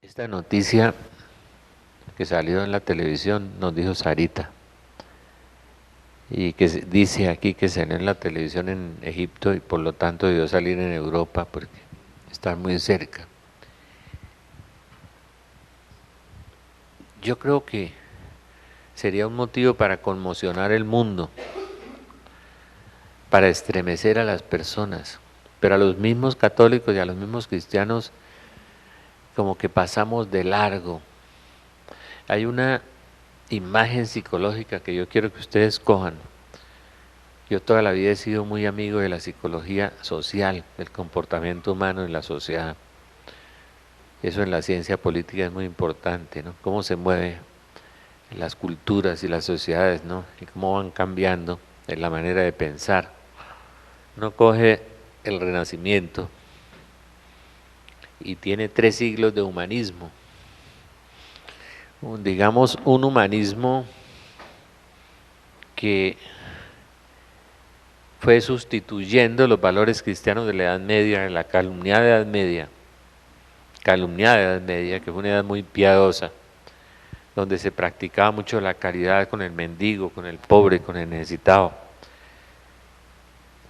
Esta noticia que salió en la televisión nos dijo Sarita y que dice aquí que salió en la televisión en Egipto y por lo tanto debió salir en Europa porque está muy cerca. Yo creo que sería un motivo para conmocionar el mundo, para estremecer a las personas, pero a los mismos católicos y a los mismos cristianos como que pasamos de largo. Hay una imagen psicológica que yo quiero que ustedes cojan. Yo toda la vida he sido muy amigo de la psicología social, del comportamiento humano en la sociedad. Eso en la ciencia política es muy importante, ¿no? Cómo se mueven las culturas y las sociedades, ¿no? Y cómo van cambiando en la manera de pensar. Uno coge el Renacimiento y tiene 3 siglos de humanismo. Digamos, un humanismo que fue sustituyendo los valores cristianos de la Edad Media, de la calumniada Edad Media, que fue una edad muy piadosa, donde se practicaba mucho la caridad con el mendigo, con el pobre, con el necesitado.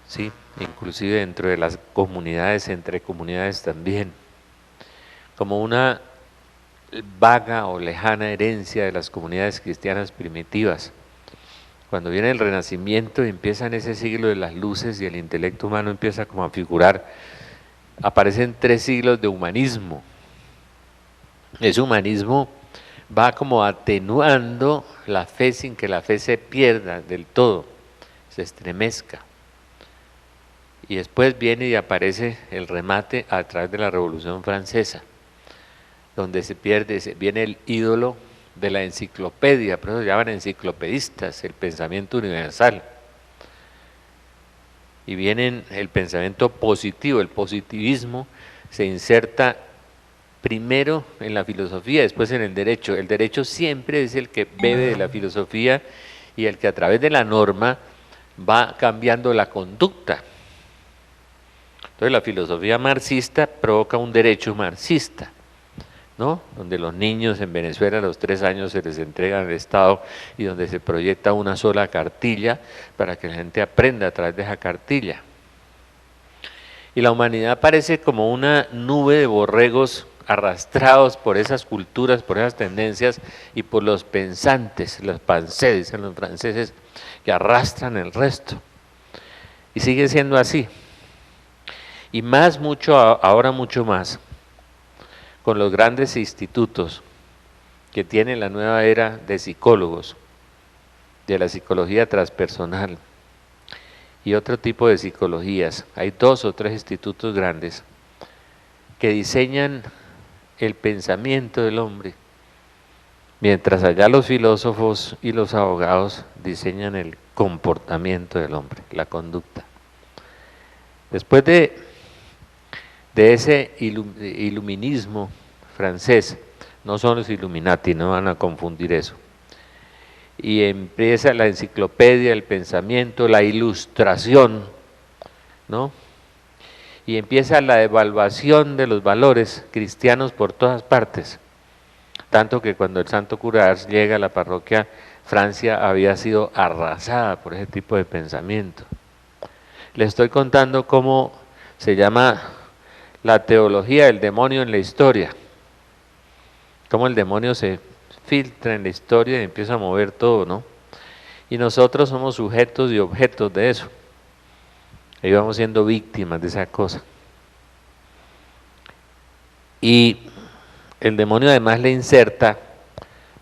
Sí, inclusive dentro de las comunidades, entre comunidades también, como una vaga o lejana herencia de las comunidades cristianas primitivas. Cuando viene el Renacimiento y empieza en ese siglo de las luces y el intelecto humano empieza como a figurar, aparecen 3 siglos de humanismo. Ese humanismo va como atenuando la fe sin que la fe se pierda del todo, se estremezca. Y después viene y aparece el remate a través de la Revolución Francesa, donde se pierde, viene el ídolo de la enciclopedia, por eso se llaman enciclopedistas, el pensamiento universal. Y viene el pensamiento positivo, el positivismo se inserta primero en la filosofía, después en el derecho. El derecho siempre es el que bebe de la filosofía y el que a través de la norma va cambiando la conducta. Entonces la filosofía marxista provoca un derecho marxista, ¿no? Donde los niños en Venezuela a los 3 años se les entrega al Estado y donde se proyecta una sola cartilla para que la gente aprenda a través de esa cartilla. Y la humanidad parece como una nube de borregos arrastrados por esas culturas, por esas tendencias y por los pensantes, los pensées, dicen los franceses, que arrastran el resto. Y sigue siendo así. Y más, mucho, ahora mucho más, con los grandes institutos que tiene la nueva era de psicólogos, de la psicología transpersonal y otro tipo de psicologías. Hay 2 o 3 institutos grandes que diseñan el pensamiento del hombre, mientras allá los filósofos y los abogados diseñan el comportamiento del hombre, la conducta. Después de ese iluminismo francés, no son los Illuminati, no van a confundir eso, y empieza la enciclopedia, el pensamiento, la ilustración, ¿no? Y empieza la devaluación de los valores cristianos por todas partes, tanto que cuando el santo cura Ars llega a la parroquia, Francia había sido arrasada por ese tipo de pensamiento. Le estoy contando cómo se llama la teología del demonio en la historia, cómo el demonio se filtra en la historia y empieza a mover todo, ¿no? Y nosotros somos sujetos y objetos de eso. Y vamos siendo víctimas de esa cosa. Y el demonio además le inserta,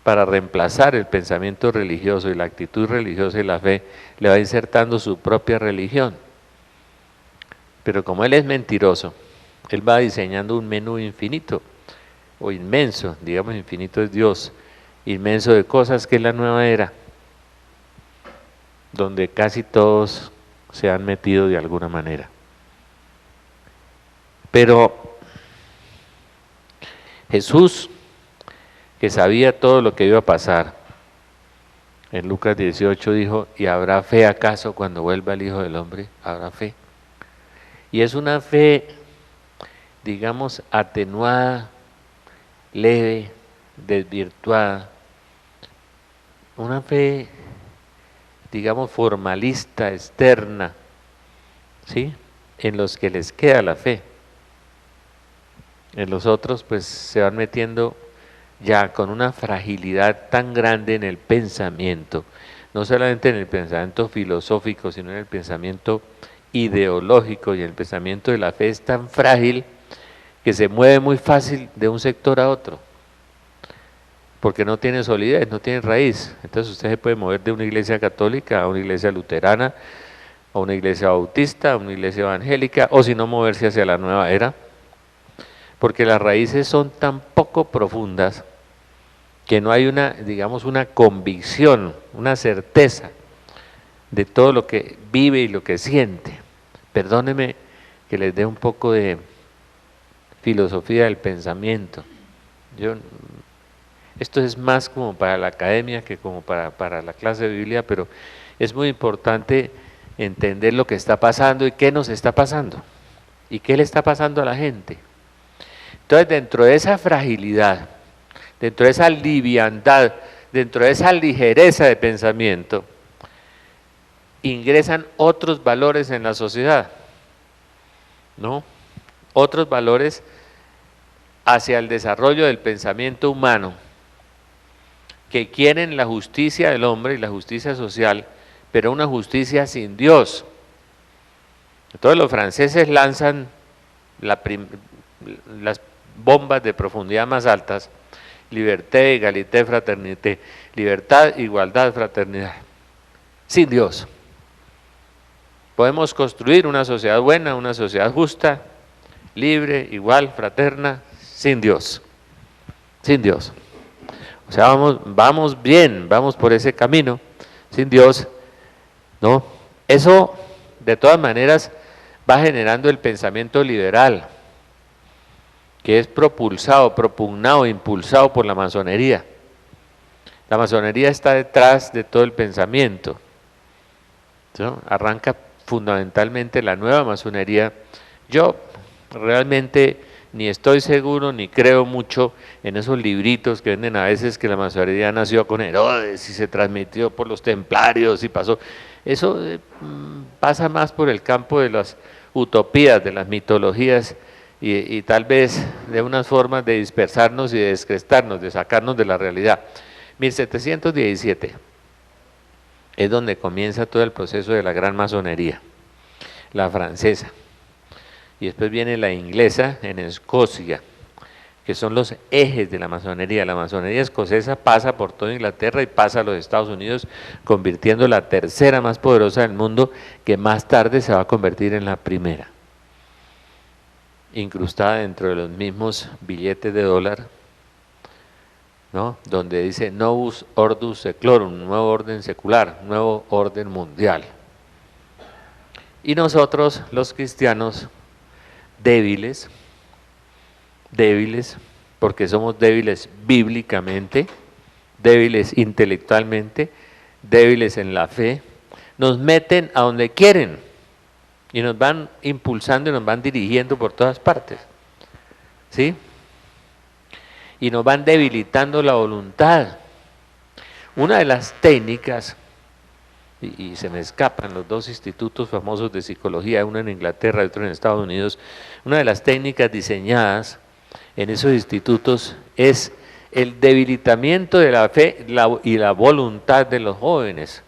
para reemplazar el pensamiento religioso y la actitud religiosa y la fe, le va insertando su propia religión. Pero como él es mentiroso, él va diseñando un menú infinito o inmenso, digamos infinito es Dios, inmenso de cosas que es la nueva era, donde casi todos se han metido de alguna manera. Pero Jesús, que sabía todo lo que iba a pasar, en Lucas 18 dijo, ¿y habrá fe acaso cuando vuelva el Hijo del Hombre? ¿Habrá fe? Y es una fe, digamos, atenuada, leve, desvirtuada, una fe, digamos, formalista, externa, ¿sí? En los que les queda la fe. En los otros, pues, se van metiendo ya con una fragilidad tan grande en el pensamiento, no solamente en el pensamiento filosófico, sino en el pensamiento ideológico, y el pensamiento de la fe es tan frágil que se mueve muy fácil de un sector a otro, porque no tiene solidez, no tiene raíz. Entonces usted se puede mover de una iglesia católica a una iglesia luterana, a una iglesia bautista, a una iglesia evangélica, o si no, moverse hacia la nueva era, porque las raíces son tan poco profundas que no hay una, digamos, una convicción, una certeza de todo lo que vive y lo que siente. Perdóneme que les dé un poco de filosofía del pensamiento. Esto es más como para la academia que como para la clase de Biblia, pero es muy importante entender lo que está pasando y qué nos está pasando y qué le está pasando a la gente. Entonces, dentro de esa fragilidad, dentro de esa liviandad, dentro de esa ligereza de pensamiento, ingresan otros valores en la sociedad, ¿no? Otros valores hacia el desarrollo del pensamiento humano, que quieren la justicia del hombre y la justicia social, pero una justicia sin Dios. Entonces los franceses lanzan las bombas de profundidad más altas: liberté, égalité, fraternité, libertad, igualdad, fraternidad, sin Dios. Podemos construir una sociedad buena, una sociedad justa, libre, igual, fraterna, sin Dios, sin Dios. O sea, vamos bien, vamos por ese camino, sin Dios, ¿no? Eso, de todas maneras, va generando el pensamiento liberal, que es propulsado, propugnado, impulsado por la masonería. La masonería está detrás de todo el pensamiento, ¿no? Arranca fundamentalmente la nueva masonería. Yo realmente ni estoy seguro ni creo mucho en esos libritos que venden a veces que la masonería nació con Herodes y se transmitió por los templarios y pasó. Eso pasa más por el campo de las utopías, de las mitologías y tal vez de unas formas de dispersarnos y de descrestarnos, de sacarnos de la realidad. 1717 es donde comienza todo el proceso de la gran masonería, la francesa. Y después viene la inglesa en Escocia, que son los ejes de la masonería. La masonería escocesa pasa por toda Inglaterra y pasa a los Estados Unidos, convirtiendo la tercera más poderosa del mundo, que más tarde se va a convertir en la primera, incrustada dentro de los mismos billetes de dólar, ¿no? Donde dice Novus Ordus Seclorum, nuevo orden secular, nuevo orden mundial. Y nosotros, los cristianos, débiles, porque somos débiles bíblicamente, débiles intelectualmente, débiles en la fe, nos meten a donde quieren y nos van impulsando y nos van dirigiendo por todas partes, ¿sí? Y nos van debilitando la voluntad. Una de las técnicas, y se me escapan los dos institutos famosos de psicología, uno en Inglaterra y otro en Estados Unidos, una de las técnicas diseñadas en esos institutos es el debilitamiento de la fe y la voluntad de los jóvenes.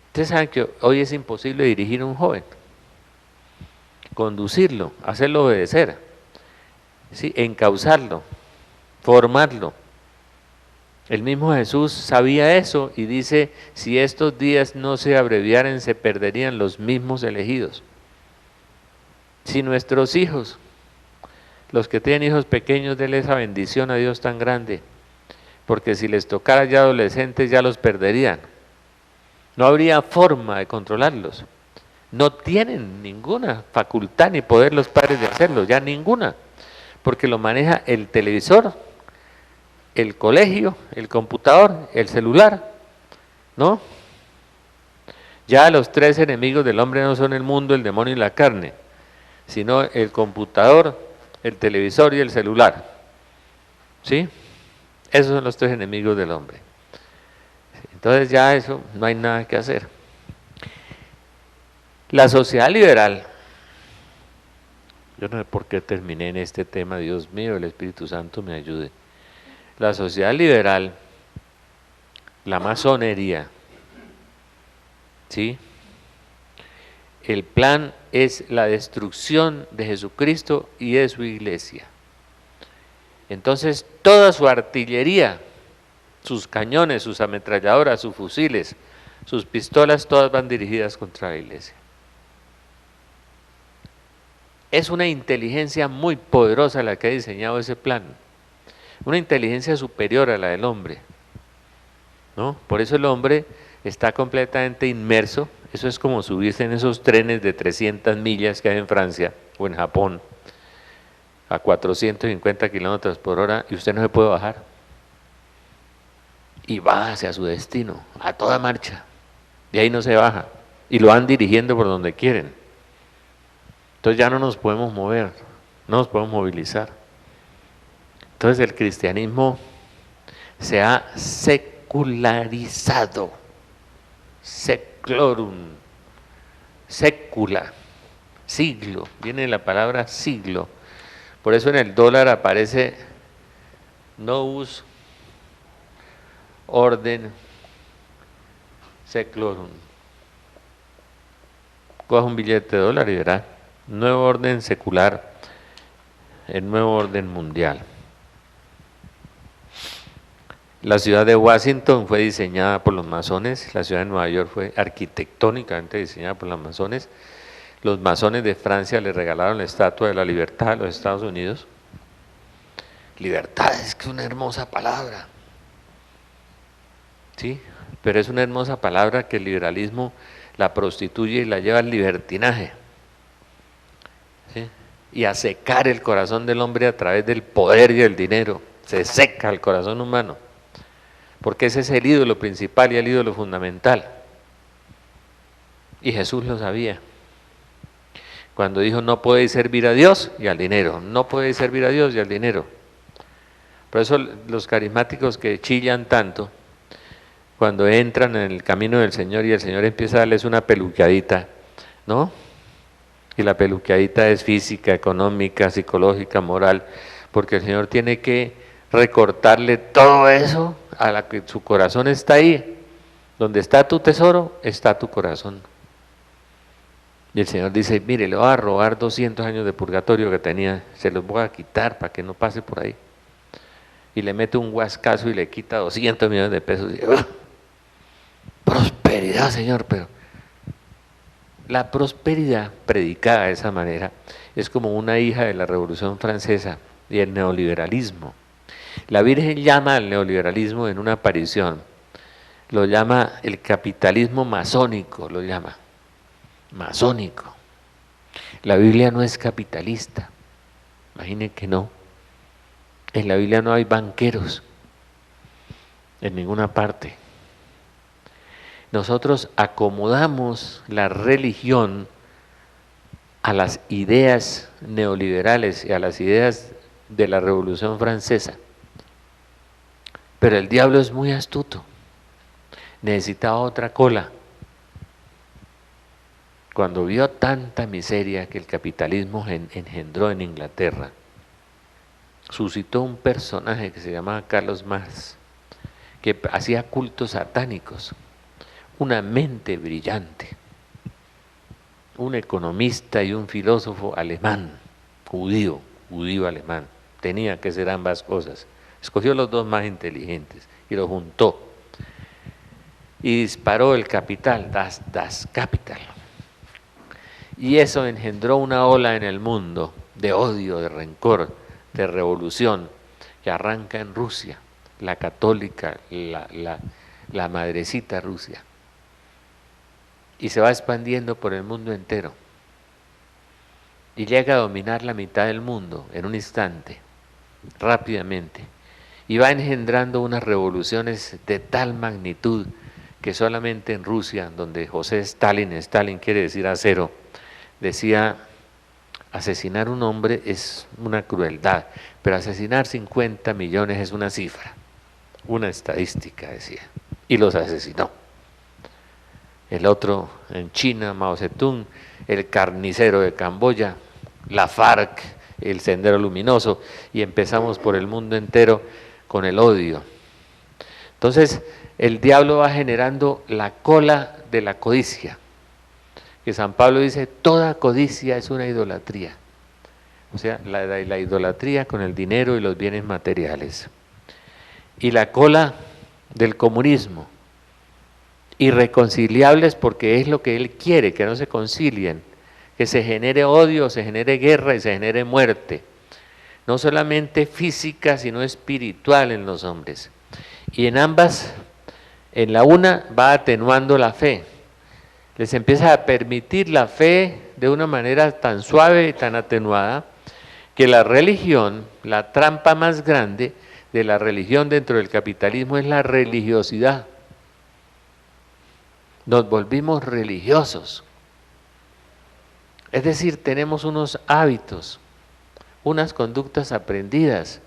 Ustedes saben que hoy es imposible dirigir a un joven, conducirlo, hacerlo obedecer, ¿sí? Encauzarlo, formarlo. El mismo Jesús sabía eso y dice: si estos días no se abreviaran, se perderían los mismos elegidos. Si nuestros hijos, los que tienen hijos pequeños, denle esa bendición a Dios tan grande, porque si les tocara ya adolescentes ya los perderían. No habría forma de controlarlos. No tienen ninguna facultad ni poder los padres de hacerlo, ya ninguna, porque lo maneja el televisor, el colegio, el computador, el celular, ¿no? Ya los tres enemigos del hombre no son el mundo, el demonio y la carne, sino el computador, el televisor y el celular. ¿Sí? Esos son los tres enemigos del hombre. Entonces ya eso no hay nada que hacer. La sociedad liberal, yo no sé por qué terminé en este tema, Dios mío, el Espíritu Santo me ayude. La sociedad liberal, la masonería, ¿sí? El plan es la destrucción de Jesucristo y de su iglesia. Entonces toda su artillería, sus cañones, sus ametralladoras, sus fusiles, sus pistolas, todas van dirigidas contra la iglesia. Es una inteligencia muy poderosa la que ha diseñado ese plan, una inteligencia superior a la del hombre, ¿no? Por eso el hombre está completamente inmerso. Eso es como subirse en esos trenes de 300 millas que hay en Francia o en Japón a 450 kilómetros por hora y usted no se puede bajar. Y va hacia su destino, a toda marcha. De ahí no se baja. Y lo van dirigiendo por donde quieren. Entonces ya no nos podemos mover, no nos podemos movilizar. Entonces el cristianismo se ha secularizado. Seclorum, sécula, siglo, viene la palabra siglo. Por eso en el dólar aparece novus orden seclorum. Coja un billete de dólar y verá, nuevo orden secular, el nuevo orden mundial. La ciudad de Washington fue diseñada por los masones, la ciudad de Nueva York fue arquitectónicamente diseñada por los masones. Los masones de Francia le regalaron la Estatua de la Libertad a los Estados Unidos. Libertad es que es una hermosa palabra, ¿sí? Pero es una hermosa palabra que el liberalismo la prostituye y la lleva al libertinaje, ¿sí? Y a secar el corazón del hombre a través del poder y el dinero. Se seca el corazón humano, porque ese es el ídolo principal y el ídolo fundamental. Y Jesús lo sabía. Cuando dijo, no podéis servir a Dios y al dinero, no podéis servir a Dios y al dinero. Por eso los carismáticos que chillan tanto, cuando entran en el camino del Señor y el Señor empieza a darles una peluqueadita, ¿no? Y la peluqueadita es física, económica, psicológica, moral, porque el Señor tiene que recortarle todo eso a la que su corazón está ahí. Donde está tu tesoro, está tu corazón. Y el Señor dice, mire, le voy a robar 200 años de purgatorio que tenía, se los voy a quitar para que no pase por ahí. Y le mete un huascazo y le quita 200 millones de pesos. Y, prosperidad, Señor, pero la prosperidad predicada de esa manera es como una hija de la Revolución Francesa y el neoliberalismo. La Virgen llama al neoliberalismo en una aparición, lo llama el capitalismo masónico, lo llama masónico. La Biblia no es capitalista, imaginen que no. En la Biblia no hay banqueros, en ninguna parte. Nosotros acomodamos la religión a las ideas neoliberales y a las ideas de la Revolución Francesa. Pero el diablo es muy astuto, necesitaba otra cola. Cuando vio tanta miseria que el capitalismo engendró en Inglaterra, suscitó un personaje que se llamaba Carlos Marx, que hacía cultos satánicos, una mente brillante, un economista y un filósofo alemán, judío alemán, tenía que ser ambas cosas, escogió los dos más inteligentes y los juntó y disparó el capital, das Kapital, y eso engendró una ola en el mundo de odio, de rencor, de revolución, que arranca en Rusia, la católica, la madrecita Rusia, y se va expandiendo por el mundo entero, y llega a dominar la mitad del mundo en un instante, rápidamente, y va engendrando unas revoluciones de tal magnitud que solamente en Rusia, donde José Stalin quiere decir acero, decía, Asesinar un hombre es una crueldad, pero asesinar 50 millones es una cifra, una estadística, decía, y los asesinó. El otro en China, Mao Zedong, el carnicero de Camboya, la FARC, el Sendero Luminoso, y empezamos por el mundo entero con el odio. Entonces, el diablo va generando la cola de la codicia, que San Pablo dice, toda codicia es una idolatría. O sea, la idolatría con el dinero y los bienes materiales. Y la cola del comunismo, irreconciliables porque es lo que él quiere, que no se concilien, que se genere odio, se genere guerra y se genere muerte, no solamente física, sino espiritual en los hombres. Y en ambas, en la una va atenuando la fe, les empieza a permitir la fe de una manera tan suave y tan atenuada, que la religión, la trampa más grande de la religión dentro del capitalismo es la religiosidad. Nos volvimos religiosos. Es decir, tenemos unos hábitos, unas conductas aprendidas.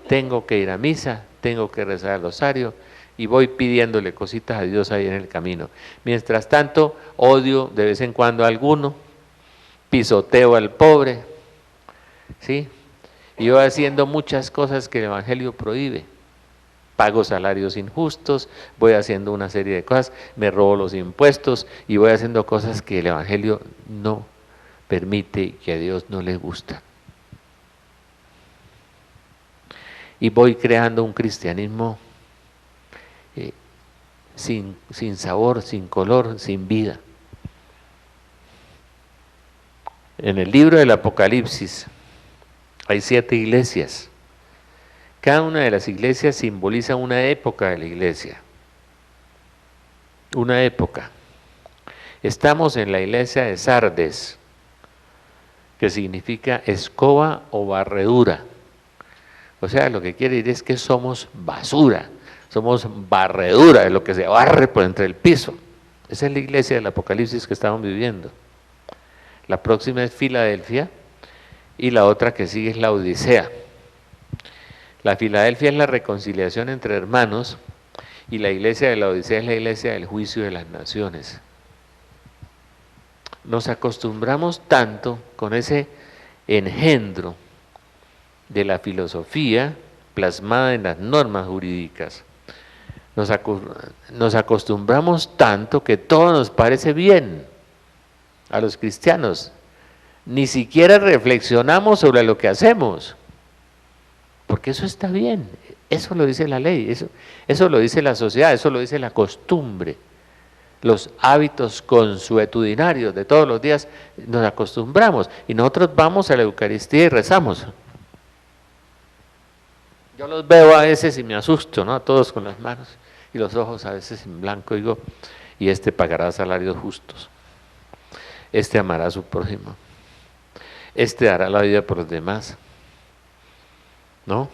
Tengo que ir a misa, tengo que rezar el rosario y voy pidiéndole cositas a Dios ahí en el camino. Mientras tanto, odio de vez en cuando a alguno, pisoteo al pobre, ¿sí? Y voy haciendo muchas cosas que el Evangelio prohíbe. Pago salarios injustos, voy haciendo una serie de cosas, me robo los impuestos y voy haciendo cosas que el Evangelio no permite y que a Dios no le gusta. Y voy creando un cristianismo sin sabor, sin color, sin vida. En el libro del Apocalipsis hay 7 iglesias. Cada una de las iglesias simboliza una época de la iglesia. Una época. Estamos en la iglesia de Sardes, que significa escoba o barredura. O sea, lo que quiere decir es que somos basura, somos barredura de lo que se barre por entre el piso. Esa es la iglesia del Apocalipsis que estamos viviendo. La próxima es Filadelfia y la otra que sigue es la Odisea. La Filadelfia es la reconciliación entre hermanos y la iglesia de la Odisea es la iglesia del juicio de las naciones. Nos acostumbramos tanto con ese engendro de la filosofía plasmada en las normas jurídicas. Nos acostumbramos tanto que todo nos parece bien a los cristianos. Ni siquiera reflexionamos sobre lo que hacemos, porque eso está bien, eso lo dice la ley, eso lo dice la sociedad, eso lo dice la costumbre. Los hábitos consuetudinarios de todos los días nos acostumbramos y nosotros vamos a la Eucaristía y rezamos. Yo los veo a veces y me asusto, ¿no? A todos con las manos y los ojos a veces en blanco, digo, y este pagará salarios justos, este amará a su prójimo, este dará la vida por los demás, ¿no?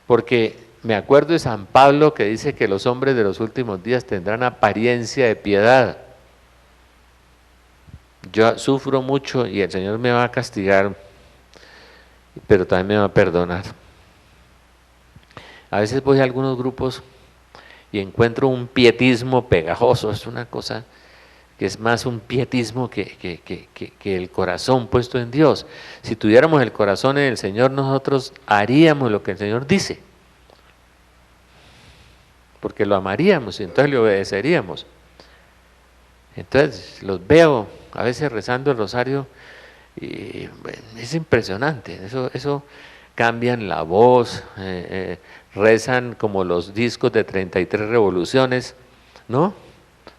Porque me acuerdo de San Pablo que dice que los hombres de los últimos días tendrán apariencia de piedad. Yo sufro mucho y el Señor me va a castigar, pero también me va a perdonar. A veces voy a algunos grupos y encuentro un pietismo pegajoso, es una cosa que es más un pietismo que el corazón puesto en Dios. Si tuviéramos el corazón en el Señor, nosotros haríamos lo que el Señor dice, porque lo amaríamos y entonces le obedeceríamos. Entonces los veo a veces rezando el rosario y bueno, es impresionante, eso cambian la voz, rezan como los discos de 33 revoluciones, ¿no?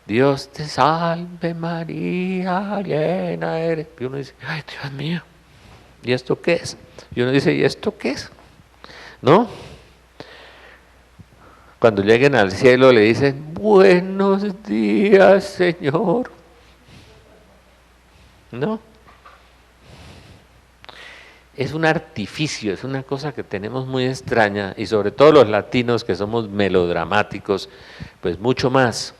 Dios te salve María, llena eres. Y uno dice, ay Dios mío, ¿y esto qué es? Y uno dice, ¿y esto qué es? ¿No? Cuando lleguen al cielo le dicen, buenos días Señor, ¿no? Es un artificio, es una cosa que tenemos muy extraña y sobre todo los latinos que somos melodramáticos, pues mucho más.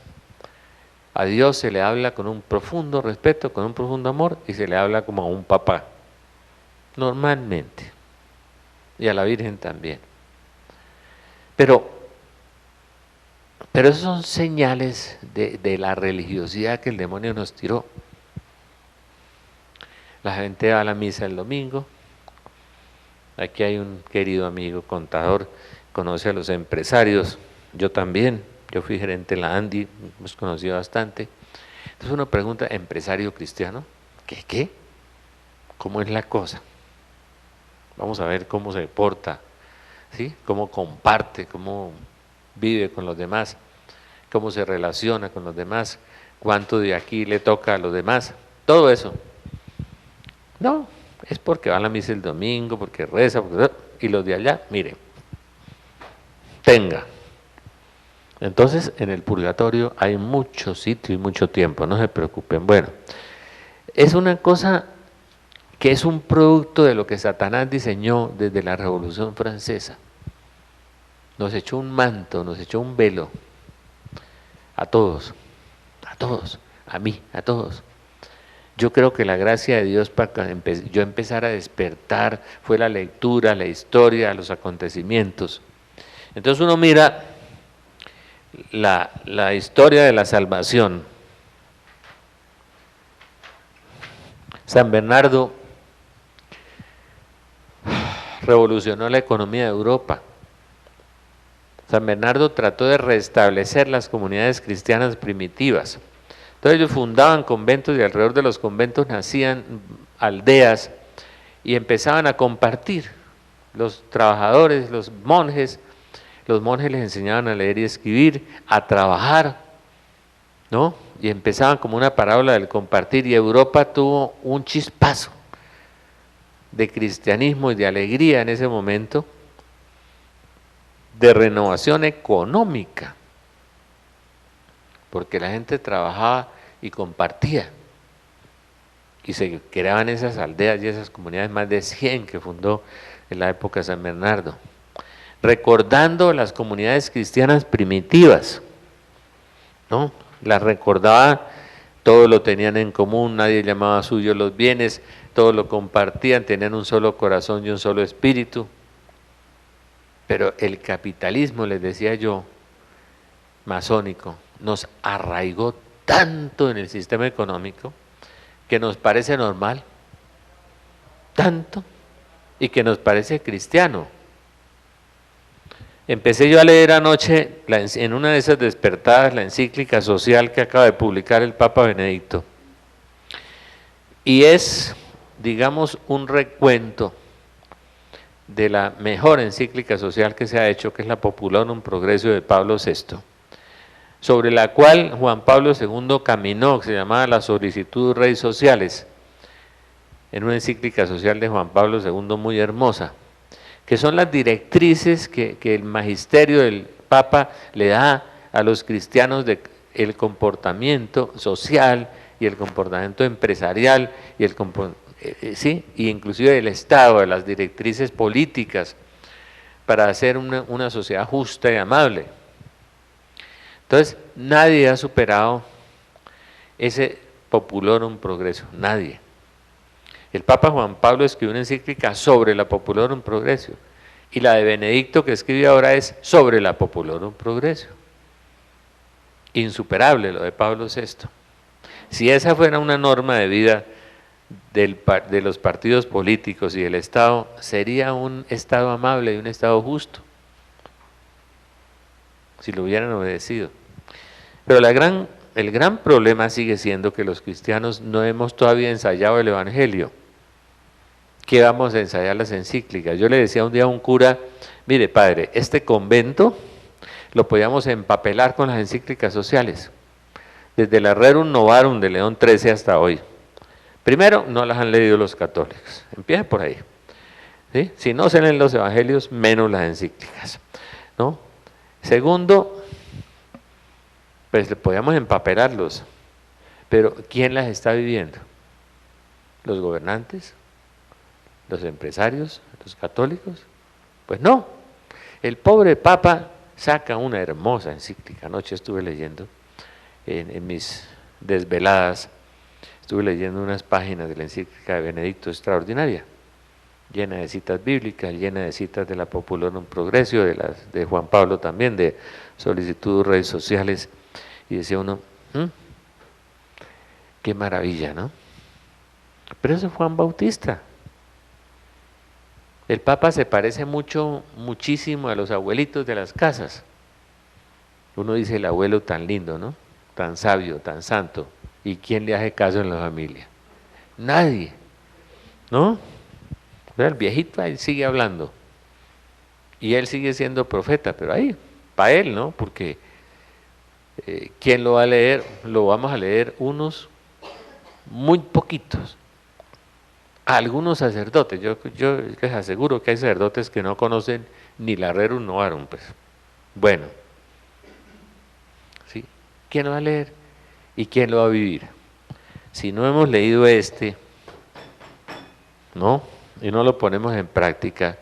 A Dios se le habla con un profundo respeto, con un profundo amor y se le habla como a un papá. normalmente, y a la Virgen también. Pero esos son señales de la religiosidad que el demonio nos tiró. La gente va a la misa el domingo. Aquí hay un querido amigo contador, conoce a los empresarios, yo también, yo fui gerente en la Andy, hemos conocido bastante. Entonces uno pregunta, ¿empresario cristiano? ¿Qué? ¿Cómo es la cosa? Vamos a ver cómo se porta, ¿sí? Cómo comparte, cómo vive con los demás, cómo se relaciona con los demás, cuánto de aquí le toca a los demás, todo eso. No, es porque va a la misa el domingo, porque reza, y los de allá, mire, tenga. Entonces, en el purgatorio hay mucho sitio y mucho tiempo, no se preocupen. Bueno, es una cosa que es un producto de lo que Satanás diseñó desde la Revolución Francesa. Nos echó un manto, nos echó un velo a todos, a mí, a todos. Yo creo que la gracia de Dios para yo empezar a despertar fue la lectura, la historia, los acontecimientos. Entonces uno mira la historia de la salvación. San Bernardo revolucionó la economía de Europa. San Bernardo trató de restablecer las comunidades cristianas primitivas. Entonces ellos fundaban conventos y alrededor de los conventos nacían aldeas y empezaban a compartir. Los trabajadores, los monjes les enseñaban a leer y escribir, a trabajar, ¿no? Y empezaban como una parábola del compartir, y Europa tuvo un chispazo de cristianismo y de alegría en ese momento, de renovación económica, porque la gente trabajaba y compartía, y se creaban esas aldeas y esas comunidades, más de 100 que fundó en la época de San Bernardo, recordando las comunidades cristianas primitivas, ¿no? Las recordaba, todos lo tenían en común, nadie llamaba suyo los bienes, todos lo compartían, tenían un solo corazón y un solo espíritu. Pero el capitalismo, les decía yo, masónico, nos arraigó tanto en el sistema económico que nos parece normal, tanto, y que nos parece cristiano. Empecé yo a leer anoche, en una de esas despertadas, la encíclica social que acaba de publicar el Papa Benedicto. Y es, digamos, un recuento de la mejor encíclica social que se ha hecho, que es la Populorum Progressio de Pablo VI, sobre la cual Juan Pablo II caminó, que se llamaba La Solicitud Rei Sociales, en una encíclica social de Juan Pablo II muy hermosa, que son las directrices que el magisterio del Papa le da a los cristianos del comportamiento social y el comportamiento empresarial y sí, y inclusive del Estado, de las directrices políticas para hacer una sociedad justa y amable. Entonces, nadie ha superado ese Populorum Progressio, nadie. El Papa Juan Pablo escribió una encíclica sobre la Populorum Progressio, y la de Benedicto que escribe ahora es sobre la Populorum Progressio. Insuperable lo de Pablo VI. Si esa fuera una norma de vida de los partidos políticos y del Estado, sería un Estado amable y un Estado justo, si lo hubieran obedecido. Pero el gran problema sigue siendo que los cristianos no hemos todavía ensayado el Evangelio. ¿Qué vamos a ensayar las encíclicas? Yo le decía un día a un cura, mire padre, este convento lo podíamos empapelar con las encíclicas sociales, desde el Rerum Novarum de León XIII hasta hoy. Primero, no las han leído los católicos, empieza por ahí, ¿sí? Si no se leen los evangelios, menos las encíclicas, ¿no? Segundo, pues podíamos empapelarlos, pero ¿quién las está viviendo? ¿Los gobernantes? ¿Los empresarios? ¿Los católicos? Pues no. El pobre Papa saca una hermosa encíclica. Anoche estuve leyendo, en mis desveladas, estuve leyendo unas páginas de la encíclica de Benedicto, extraordinaria. llena de citas bíblicas, llena de citas de la Populorum Progressio, de Juan Pablo también, de solicitud de redes sociales, y decía uno, qué maravilla, ¿no? Pero eso es Juan Bautista. El Papa se parece muchísimo a los abuelitos de las casas. Uno dice, el abuelo tan lindo, ¿no? Tan sabio, tan santo. ¿Y quién le hace caso en la familia? Nadie, ¿no? O sea, el viejito ahí sigue hablando. Y él sigue siendo profeta, pero ahí, para él, ¿no? Porque ¿quién lo va a leer? Lo vamos a leer unos muy poquitos. Algunos sacerdotes, yo les aseguro que hay sacerdotes que no conocen ni la Rerum Novarum, pues. Bueno, ¿sí? ¿Quién lo va a leer? ¿Y quién lo va a vivir? Si no hemos leído ¿no? Y no lo ponemos en práctica,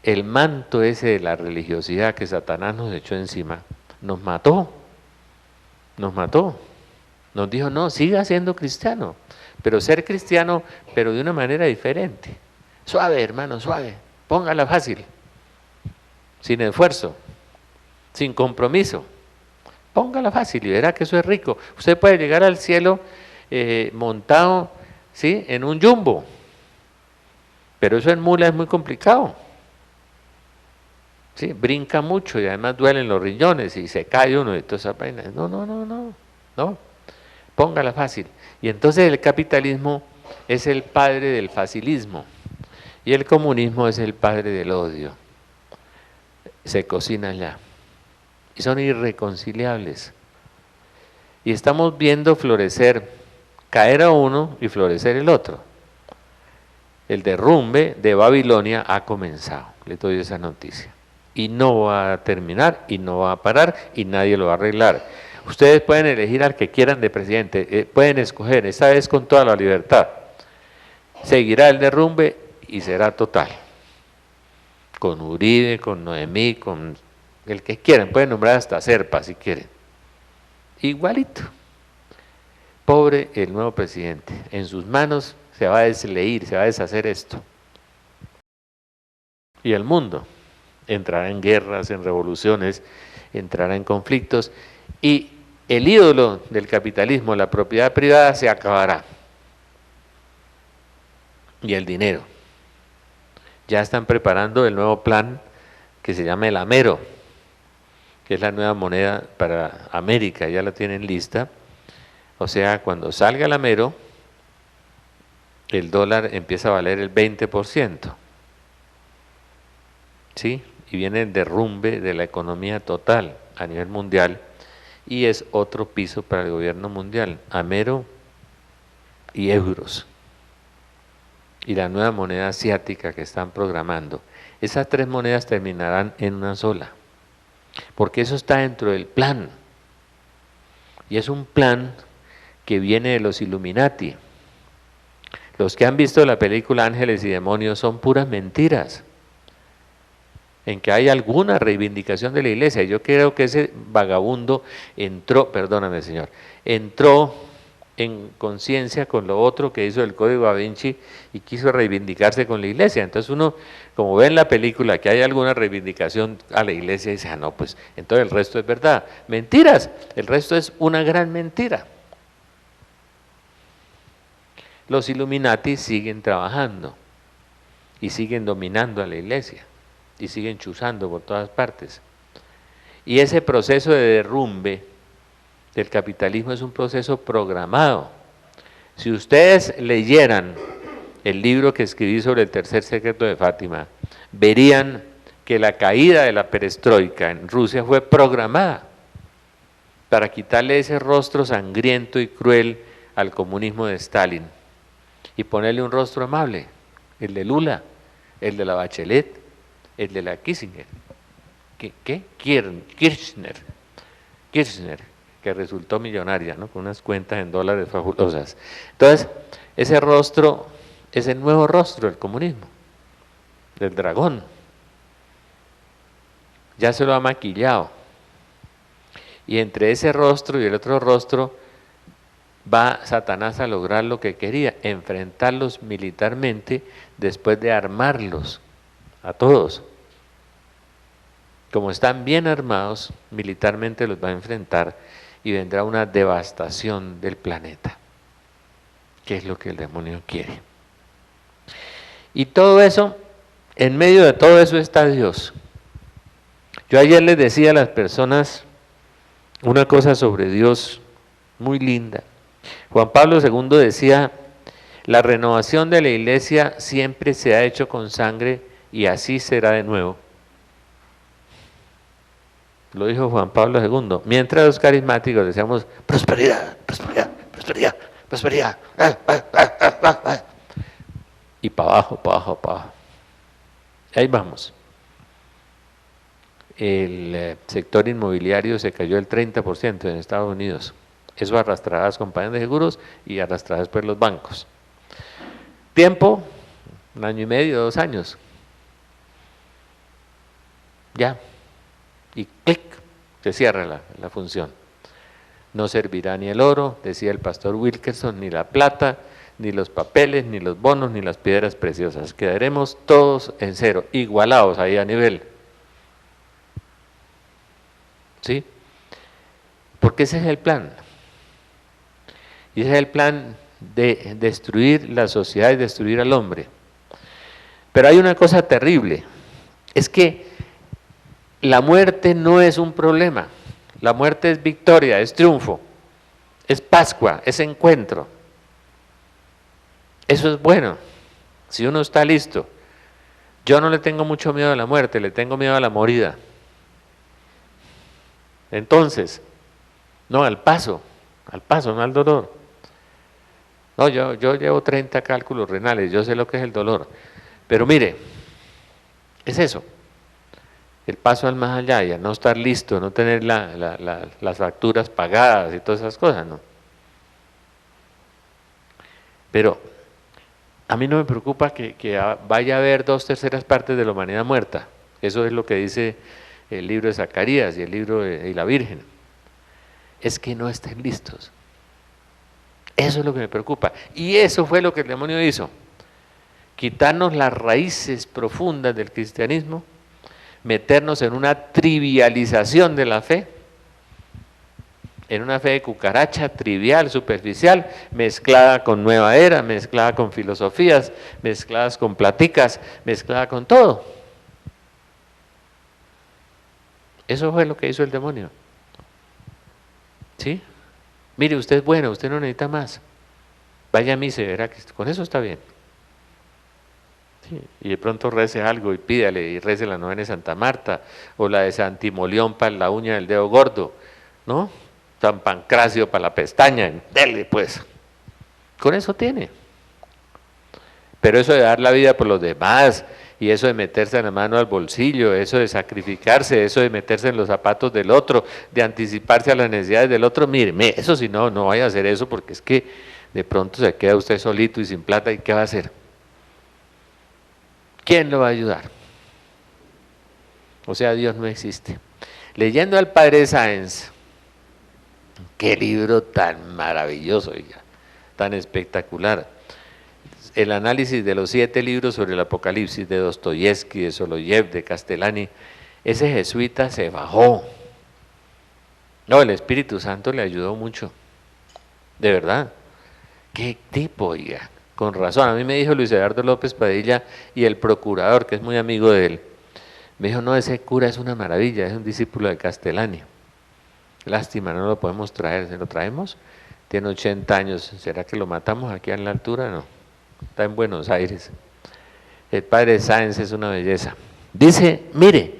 el manto ese de la religiosidad que Satanás nos echó encima, nos mató, nos dijo, no, siga siendo cristiano, pero ser cristiano, pero de una manera diferente, suave hermano, suave, póngala fácil, sin esfuerzo, sin compromiso, póngala fácil y verá que eso es rico, usted puede llegar al cielo montado, ¿sí?, en un jumbo, pero eso en mula es muy complicado. Sí, brinca mucho y además duelen los riñones y se cae uno y todas esas vainas. No, póngala fácil. Y entonces el capitalismo es el padre del facilismo y el comunismo es el padre del odio. Se cocinan ya y son irreconciliables. Y estamos viendo florecer, caer a uno y florecer el otro. El derrumbe de Babilonia ha comenzado, les doy esa noticia. Y no va a terminar, y no va a parar, y nadie lo va a arreglar. Ustedes pueden elegir al que quieran de presidente, pueden escoger, esta vez con toda la libertad. Seguirá el derrumbe y será total. Con Uribe, con Noemí, con el que quieran, pueden nombrar hasta Serpa si quieren. Igualito. Pobre el nuevo presidente, en sus manos se va a desleír, se va a deshacer esto. Y el mundo entrará en guerras, en revoluciones, entrará en conflictos y el ídolo del capitalismo, la propiedad privada, se acabará. Y el dinero. Ya están preparando el nuevo plan que se llama el Amero, que es la nueva moneda para América, ya la tienen lista. O sea, cuando salga el Amero, el dólar empieza a valer el 20%. ¿Sí? Y viene el derrumbe de la economía total a nivel mundial y es otro piso para el gobierno mundial, Amero y euros. Y la nueva moneda asiática que están programando. Esas tres monedas terminarán en una sola, porque eso está dentro del plan. Y es un plan que viene de los Illuminati. Los que han visto la película Ángeles y Demonios son puras mentiras, en que hay alguna reivindicación de la iglesia. Yo creo que ese vagabundo entró, perdóname señor, entró en conciencia con lo otro que hizo el Código Da Vinci y quiso reivindicarse con la iglesia. Entonces uno, como ve en la película que hay alguna reivindicación a la iglesia, dice, ah no, pues entonces el resto es verdad. Mentiras, el resto es una gran mentira. Los Illuminati siguen trabajando y siguen dominando a la iglesia y siguen chuzando por todas partes. Y ese proceso de derrumbe del capitalismo es un proceso programado. Si ustedes leyeran el libro que escribí sobre el tercer secreto de Fátima, verían que la caída de la perestroika en Rusia fue programada para quitarle ese rostro sangriento y cruel al comunismo de Stalin y ponerle un rostro amable, el de Lula, el de la Bachelet, el de la Kissinger, Kirchner, que resultó millonaria, ¿no?, con unas cuentas en dólares fabulosas. Entonces, ese rostro es el nuevo rostro del comunismo, del dragón. Ya se lo ha maquillado. Y entre ese rostro y el otro rostro va Satanás a lograr lo que quería, enfrentarlos militarmente después de armarlos a todos. Como están bien armados, militarmente los va a enfrentar y vendrá una devastación del planeta, que es lo que el demonio quiere. Y todo eso, en medio de todo eso está Dios. Yo ayer les decía a las personas una cosa sobre Dios muy linda. Juan Pablo II decía, la renovación de la iglesia siempre se ha hecho con sangre y así será de nuevo. Lo dijo Juan Pablo II. Mientras los carismáticos decíamos, prosperidad, prosperidad, prosperidad, prosperidad. Y para abajo, para abajo, para abajo. Ahí vamos. El sector inmobiliario se cayó el 30% en Estados Unidos. Eso arrastrará a las compañías de seguros y arrastrará después los bancos. Tiempo, 1 año y medio, 2 años. Ya. Y clic, se cierra la función. No servirá ni el oro, decía el pastor Wilkerson, ni la plata, ni los papeles, ni los bonos, ni las piedras preciosas. Quedaremos todos en cero, igualados ahí a nivel. ¿Sí? Porque ese es el plan. Y ese es el plan de destruir la sociedad y destruir al hombre. Pero hay una cosa terrible, es que la muerte no es un problema, la muerte es victoria, es triunfo, es Pascua, es encuentro. Eso es bueno, si uno está listo. Yo no le tengo mucho miedo a la muerte, le tengo miedo a la morida. Entonces, no al paso, no al dolor. No, yo llevo 30 cálculos renales, yo sé lo que es el dolor. Pero mire, es eso, el paso al más allá, ya no estar listo, no tener las facturas pagadas y todas esas cosas, ¿no? Pero a mí no me preocupa que vaya a haber 2/3 partes de la humanidad muerta. Eso es lo que dice el libro de Zacarías y el libro de la Virgen. Es que no estén listos. Eso es lo que me preocupa. Y eso fue lo que el demonio hizo. Quitarnos las raíces profundas del cristianismo, meternos en una trivialización de la fe, en una fe de cucaracha, trivial, superficial, mezclada con nueva era, mezclada con filosofías, mezcladas con platicas, mezclada con todo. Eso fue lo que hizo el demonio. ¿Sí? Mire, usted es bueno, usted no necesita más. Vaya a misa y verá que con eso está bien. Sí, y de pronto rece algo y pídale y rece la novena de Santa Marta o la de Santimolión para la uña del dedo gordo, ¿no? San Pancracio para la pestaña, dele pues. Con eso tiene. Pero eso de dar la vida por los demás y eso de meterse la mano al bolsillo, eso de sacrificarse, eso de meterse en los zapatos del otro, de anticiparse a las necesidades del otro, mire, eso si no, no vaya a hacer eso porque es que de pronto se queda usted solito y sin plata y ¿qué va a hacer? ¿Quién lo va a ayudar? O sea, Dios no existe. Leyendo al padre Sáenz, qué libro tan maravilloso, oiga, tan espectacular. El análisis de los 7 libros sobre el Apocalipsis de Dostoyevsky, de Soloyev, de Castellani, ese jesuita se bajó. No, el Espíritu Santo le ayudó mucho, de verdad. ¿Qué tipo, oiga? Con razón, a mí me dijo Luis Eduardo López Padilla y el procurador, que es muy amigo de él, me dijo, no, ese cura es una maravilla, es un discípulo de Castellani. Lástima, no lo podemos traer, ¿se lo traemos? Tiene 80 años, ¿será que lo matamos aquí a la altura? No, está en Buenos Aires. El padre Sáenz es una belleza. Dice, mire,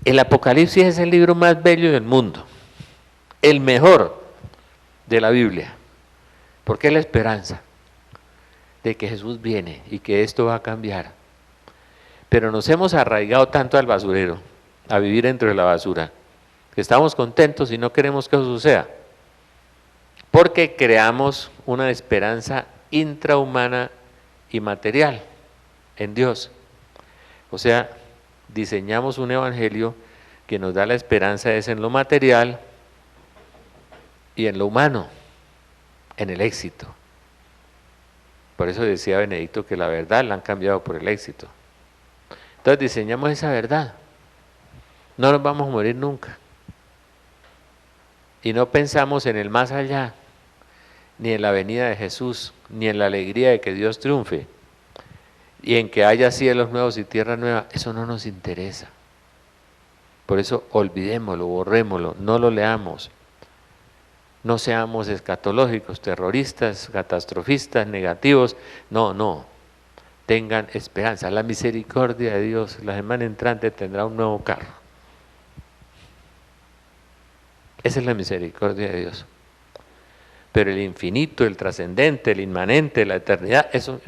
el Apocalipsis es el libro más bello del mundo, el mejor de la Biblia, porque es la esperanza de que Jesús viene y que esto va a cambiar. Pero nos hemos arraigado tanto al basurero, a vivir dentro de la basura, que estamos contentos y no queremos que eso suceda, porque creamos una esperanza intrahumana y material en Dios. O sea, diseñamos un evangelio que nos da la esperanza es en lo material y en lo humano. en el éxito. Por eso decía Benedicto que la verdad la han cambiado por el éxito. Entonces diseñamos esa verdad. No nos vamos a morir nunca. Y no pensamos en el más allá, ni en la venida de Jesús, ni en la alegría de que Dios triunfe, y en que haya cielos nuevos y tierra nueva. Eso no nos interesa. Por eso olvidémoslo, borrémoslo, no lo leamos. No seamos escatológicos, terroristas, catastrofistas, negativos. No, no. Tengan esperanza. La misericordia de Dios, la semana entrante tendrá un nuevo carro. Esa es la misericordia de Dios. Pero el infinito, el trascendente, el inmanente, la eternidad, eso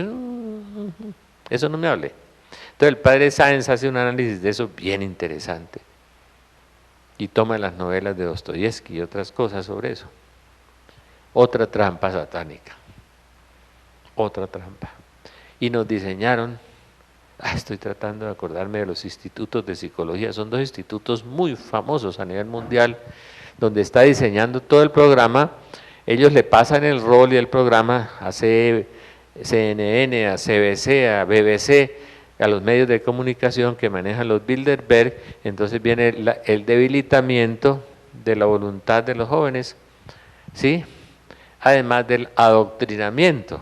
no me hable. Entonces el padre Sáenz hace un análisis de eso bien interesante. Y toma las novelas de Dostoyevsky y otras cosas sobre eso. Otra trampa satánica. Otra trampa. Y nos diseñaron, estoy tratando de acordarme de los institutos de psicología, son 2 institutos muy famosos a nivel mundial, donde está diseñando todo el programa. Ellos le pasan el rol y el programa a CNN, a CBC, a BBC, a los medios de comunicación que manejan los Bilderberg. Entonces viene el debilitamiento de la voluntad de los jóvenes, ¿sí? Además del adoctrinamiento.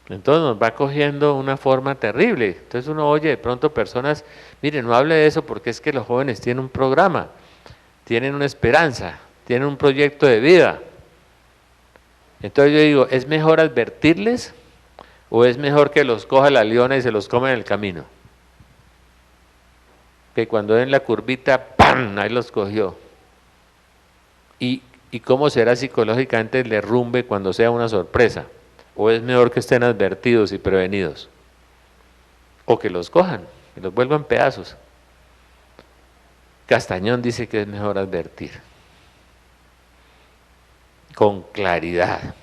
Entonces nos va cogiendo una forma terrible. Entonces uno oye de pronto personas, mire, no hable de eso porque es que los jóvenes tienen un programa, tienen una esperanza, tienen un proyecto de vida. Entonces yo digo, ¿es mejor advertirles o es mejor que los coja la leona y se los come en el camino? Que cuando den la curvita, ¡pam!, ahí los cogió. ¿Y cómo será psicológicamente el derrumbe cuando sea una sorpresa? ¿O es mejor que estén advertidos y prevenidos? O que los cojan, que los vuelvan pedazos. Castañón dice que es mejor advertir. Con claridad.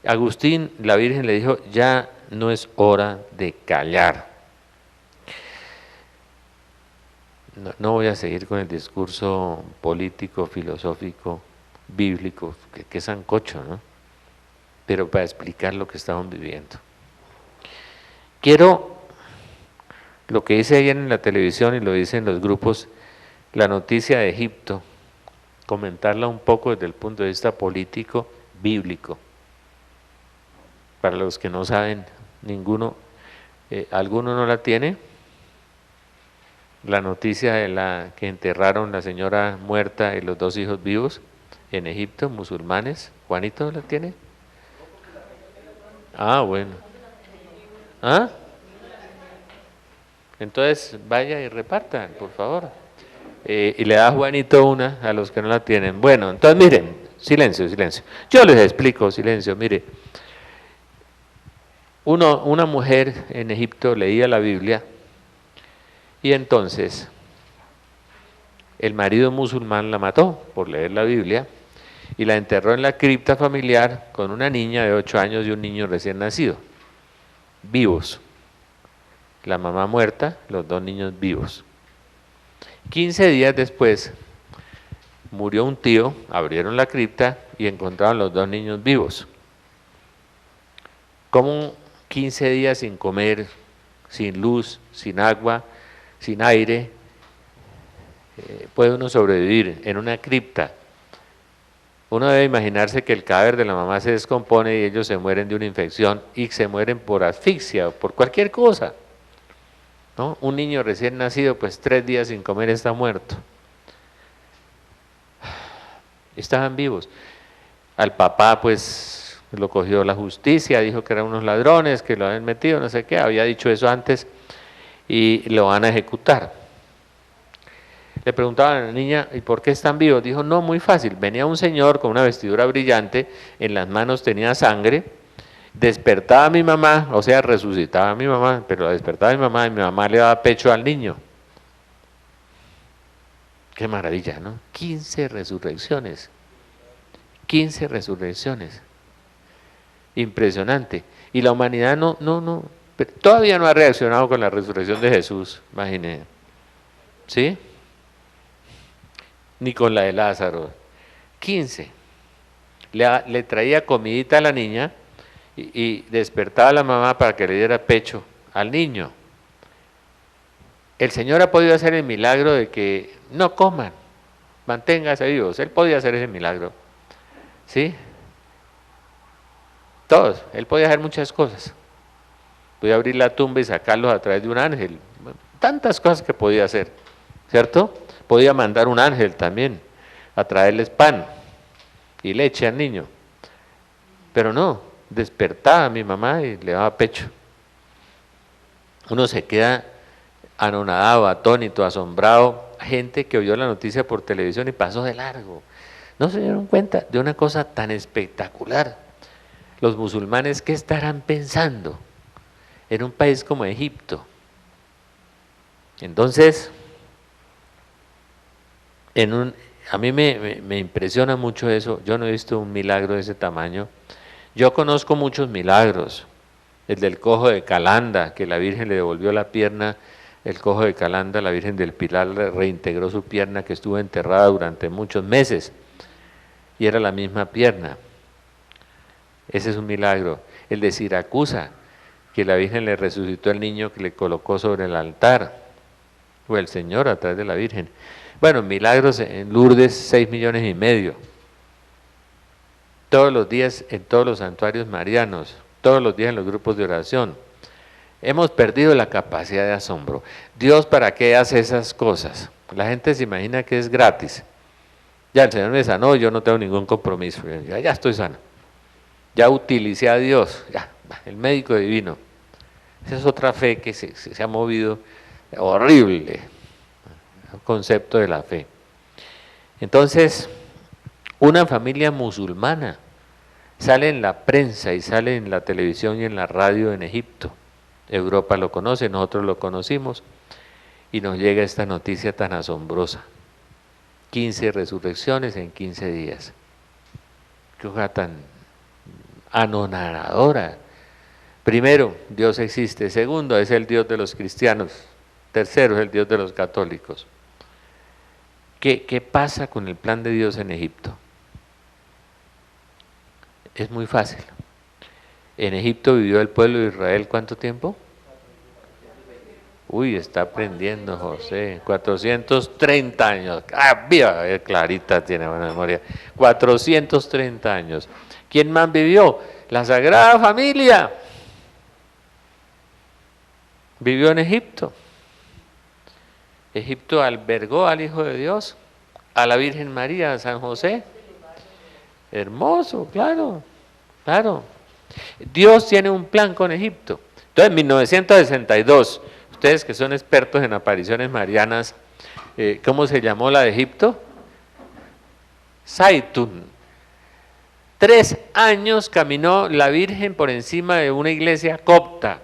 Agustín, la Virgen le dijo, ya no es hora de callar. No voy a seguir con el discurso político, filosófico, bíblico, que es sancocho, ¿no? Pero para explicar lo que estamos viviendo. Quiero, lo que dice ayer en la televisión y lo dicen los grupos, la noticia de Egipto, comentarla un poco desde el punto de vista político, bíblico. Para los que no saben, ¿alguno no la tiene? La noticia de la que enterraron la señora muerta y los 2 hijos vivos en Egipto, musulmanes. ¿Juanito la tiene? Ah, bueno. ¿Ah? Entonces vaya y repartan, por favor. Y le da a Juanito una a los que no la tienen. Bueno, entonces miren, silencio, silencio. Yo les explico, silencio, mire. Una mujer en Egipto leía la Biblia y entonces el marido musulmán la mató por leer la Biblia y la enterró en la cripta familiar con una niña de 8 años y un niño recién nacido, vivos. La mamá muerta, los 2 niños vivos. 15 días después murió un tío, abrieron la cripta y encontraron los 2 niños vivos. ¿Cómo 15 días sin comer, sin luz, sin agua, sin aire, puede uno sobrevivir en una cripta? Uno debe imaginarse que el cadáver de la mamá se descompone y ellos se mueren de una infección y se mueren por asfixia o por cualquier cosa, ¿no? Un niño recién nacido, pues 3 días sin comer está muerto. Estaban vivos. Al papá, pues, lo cogió la justicia, dijo que eran unos ladrones, que lo habían metido, no sé qué, había dicho eso antes, y lo van a ejecutar. Le preguntaban a la niña, ¿y por qué están vivos? Dijo, no, muy fácil. Venía un señor con una vestidura brillante, en las manos tenía sangre, despertaba a mi mamá, o sea, resucitaba a mi mamá, pero la despertaba a mi mamá y mi mamá le daba pecho al niño. Qué maravilla, ¿no? 15 resurrecciones. 15 resurrecciones. Impresionante. Y la humanidad todavía no ha reaccionado con la resurrección de Jesús, imagínense. ¿Sí? Ni con la de Lázaro. 15. le traía comidita a la niña y despertaba a la mamá para que le diera pecho al niño. El Señor ha podido hacer el milagro de que no coman, manténganse vivos. Él podía hacer ese milagro, ¿sí? Todos. Él podía hacer muchas cosas. Podía abrir la tumba y sacarlos a través de un ángel. Tantas cosas que podía hacer, ¿cierto? Podía mandar un ángel también a traerles pan y leche al niño. Pero no, despertaba a mi mamá y le daba pecho. Uno se queda anonadado, atónito, asombrado. Gente que oyó la noticia por televisión y pasó de largo. No se dieron cuenta de una cosa tan espectacular. Los musulmanes, ¿qué estarán pensando en un país como Egipto? Entonces, a mí me impresiona mucho eso. Yo no he visto un milagro de ese tamaño. Yo conozco muchos milagros. El del cojo de Calanda, que la Virgen le devolvió la pierna. El cojo de Calanda, la Virgen del Pilar le reintegró su pierna que estuvo enterrada durante muchos meses. Y era la misma pierna. Ese es un milagro. El de Siracusa, que la Virgen le resucitó al niño que le colocó sobre el altar. O el Señor a través de la Virgen. Bueno, milagros en Lourdes, 6,5 millones. Todos los días en todos los santuarios marianos, todos los días en los grupos de oración. Hemos perdido la capacidad de asombro. Dios, ¿para qué hace esas cosas? La gente se imagina que es gratis. Ya el Señor me sanó, yo no tengo ningún compromiso. Ya estoy sano. Ya utilicé a Dios, ya, el médico divino. Esa es otra fe que se ha movido horrible, el concepto de la fe. Entonces, una familia musulmana sale en la prensa y sale en la televisión y en la radio en Egipto. Europa lo conoce, nosotros lo conocimos y nos llega esta noticia tan asombrosa. 15 resurrecciones en 15 días. Qué cosa tan anonadadora. Primero, Dios existe. Segundo, es el Dios de los cristianos. Tercero, es el Dios de los católicos. ¿Qué pasa con el plan de Dios en Egipto? Es muy fácil. En Egipto vivió el pueblo de Israel, ¿cuánto tiempo? Uy, está aprendiendo José. 430 años. Ah, viva, clarita, tiene buena memoria. 430 años. ¿Quién más vivió? La Sagrada Familia. Vivió en Egipto. Egipto albergó al Hijo de Dios, a la Virgen María, a San José. Hermoso, claro, claro. Dios tiene un plan con Egipto. Entonces, en 1962, ustedes que son expertos en apariciones marianas, ¿cómo se llamó la de Egipto? Zaytun. 3 años caminó la Virgen por encima de una iglesia copta.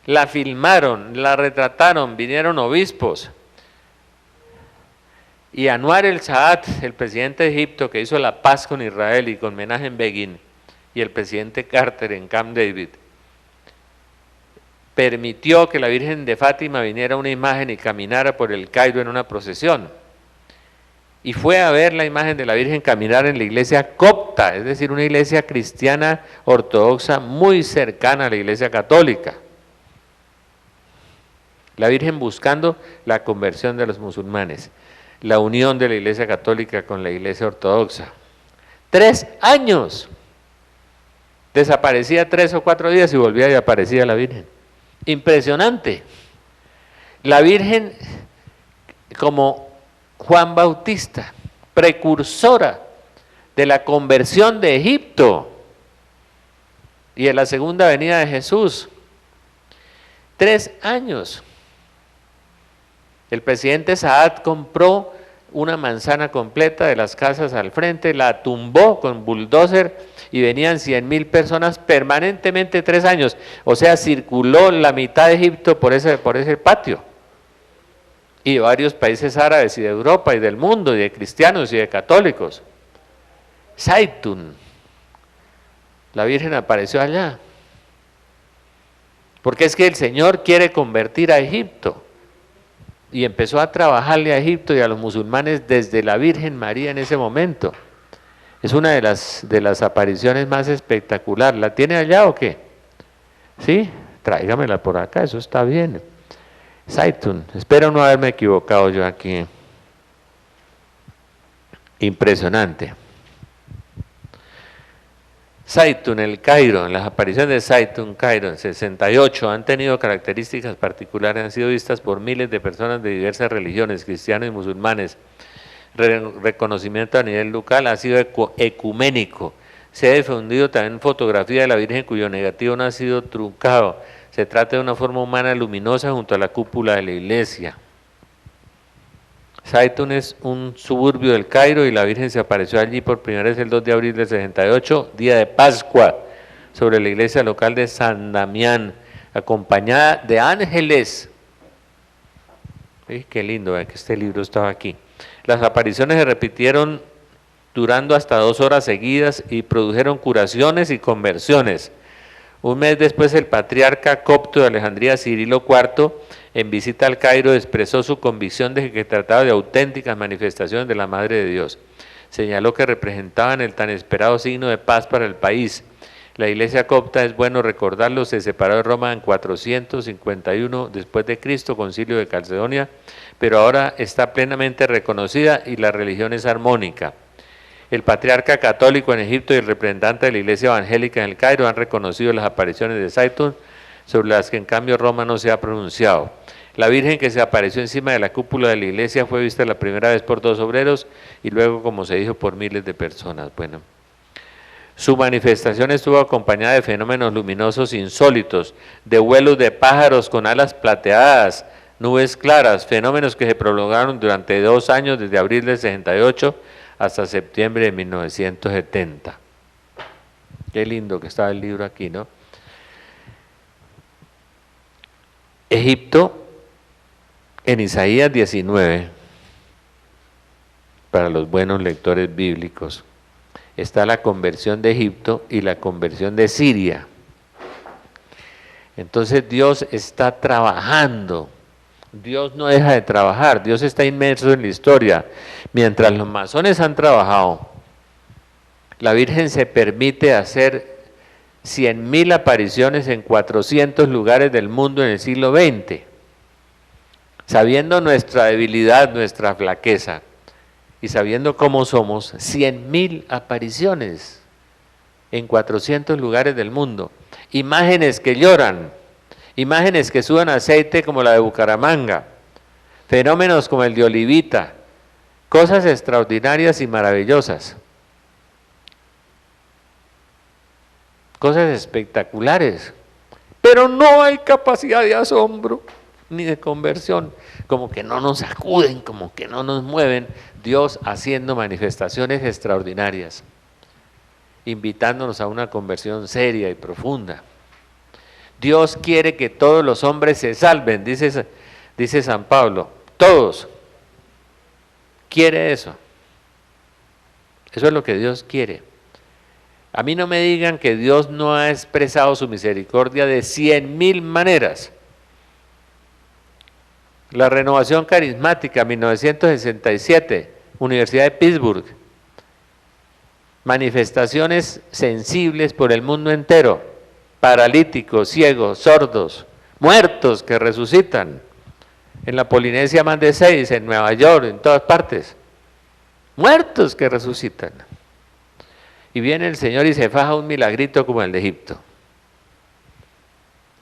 La filmaron, la retrataron, vinieron obispos. Y Anwar el-Sadat, el presidente de Egipto que hizo la paz con Israel y con Menachem Begin, y el presidente Carter en Camp David, permitió que la Virgen de Fátima viniera a una imagen y caminara por el Cairo en una procesión. Y fue a ver la imagen de la Virgen caminar en la iglesia copta, es decir, una iglesia cristiana ortodoxa muy cercana a la iglesia católica. La Virgen buscando la conversión de los musulmanes, la unión de la iglesia católica con la iglesia ortodoxa. 3 años. Desaparecía 3 o 4 días y volvía y aparecía la Virgen. Impresionante. La Virgen como Juan Bautista, precursora de la conversión de Egipto y de la segunda venida de Jesús. 3 años. El presidente Saad compró una manzana completa de las casas al frente, la tumbó con bulldozer y venían 100,000 personas permanentemente 3 años. O sea, circuló la mitad de Egipto por ese patio. Y de varios países árabes y de Europa y del mundo, y de cristianos y de católicos. Zaytun, la Virgen apareció allá. Porque es que el Señor quiere convertir a Egipto. Y empezó a trabajarle a Egipto y a los musulmanes desde la Virgen María en ese momento. Es una de las apariciones más espectaculares. ¿La tiene allá o qué? ¿Sí? Tráigamela por acá, eso está bien. Zaytun, espero no haberme equivocado yo aquí. Impresionante. Zaytun, el Cairo, las apariciones de Zaytun, Cairo, en 68, han tenido características particulares, han sido vistas por miles de personas de diversas religiones, cristianos y musulmanes. Reconocimiento a nivel local ha sido ecuménico. Se ha difundido también fotografía de la Virgen cuyo negativo no ha sido truncado. Se trata de una forma humana luminosa junto a la cúpula de la iglesia. Zaytun es un suburbio del Cairo y la Virgen se apareció allí por primera vez el 2 de abril del 68, día de Pascua, sobre la iglesia local de San Damián, acompañada de ángeles. Qué lindo, que este libro estaba aquí. Las apariciones se repitieron durando hasta 2 horas seguidas y produjeron curaciones y conversiones. Un mes después, el patriarca copto de Alejandría, Cirilo IV, en visita al Cairo, expresó su convicción de que trataba de auténticas manifestaciones de la Madre de Dios. Señaló que representaban el tan esperado signo de paz para el país. La iglesia copta, es bueno recordarlo, se separó de Roma en 451 después de Cristo, Concilio de Calcedonia, pero ahora está plenamente reconocida y la religión es armónica. El patriarca católico en Egipto y el representante de la iglesia evangélica en el Cairo han reconocido las apariciones de Zaytun, sobre las que en cambio Roma no se ha pronunciado. La Virgen que se apareció encima de la cúpula de la iglesia fue vista la primera vez por 2 obreros y luego, como se dijo, por miles de personas. Bueno, su manifestación estuvo acompañada de fenómenos luminosos insólitos, de vuelos de pájaros con alas plateadas, nubes claras, fenómenos que se prolongaron durante 2 años, desde abril del 68 hasta septiembre de 1970. Qué lindo que estaba el libro aquí, ¿no? Egipto, en Isaías 19, para los buenos lectores bíblicos, está la conversión de Egipto y la conversión de Siria. Entonces Dios está trabajando. Dios no deja de trabajar, Dios está inmerso en la historia. Mientras los masones han trabajado, la Virgen se permite hacer 100.000 apariciones en 400 lugares del mundo en el siglo XX, sabiendo nuestra debilidad, nuestra flaqueza, y sabiendo cómo somos, 100.000 apariciones en 400 lugares del mundo. Imágenes que lloran, imágenes que sudan aceite como la de Bucaramanga, fenómenos como el de Olivita, cosas extraordinarias y maravillosas, cosas espectaculares, pero no hay capacidad de asombro ni de conversión, como que no nos sacuden, como que no nos mueven. Dios haciendo manifestaciones extraordinarias, invitándonos a una conversión seria y profunda. Dios quiere que todos los hombres se salven, dice San Pablo, todos. Quiere eso. Eso es lo que Dios quiere. A mí no me digan que Dios no ha expresado su misericordia de 100.000 maneras. La renovación carismática, 1967, Universidad de Pittsburgh. Manifestaciones sensibles por el mundo entero. Paralíticos, ciegos, sordos, muertos que resucitan. En la Polinesia más de 6, en Nueva York, en todas partes. Muertos que resucitan. Y viene el Señor y se faja un milagrito como el de Egipto.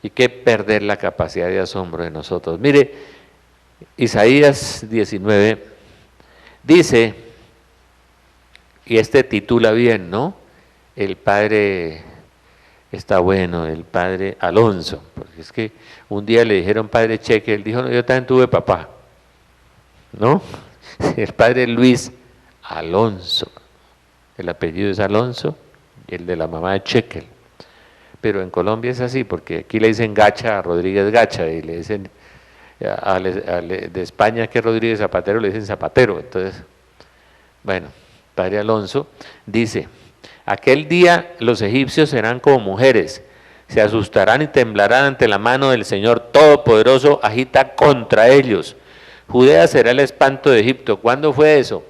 Y qué perder la capacidad de asombro de nosotros. Mire, Isaías 19 dice, y este titula bien, ¿no? El Padre está bueno, el Padre Alonso, porque es que un día le dijeron Padre Cheque, él dijo, no, yo también tuve papá, ¿no? El Padre Luis Alonso, el apellido es Alonso, y el de la mamá es Chequel, pero en Colombia es así, porque aquí le dicen Gacha a Rodríguez Gacha, y le dicen de España que Rodríguez Zapatero, le dicen Zapatero. Entonces, bueno, Padre Alonso dice, aquel día los egipcios serán como mujeres, se asustarán y temblarán ante la mano del Señor Todopoderoso, agita contra ellos. Judea será el espanto de Egipto. ¿Cuándo fue eso?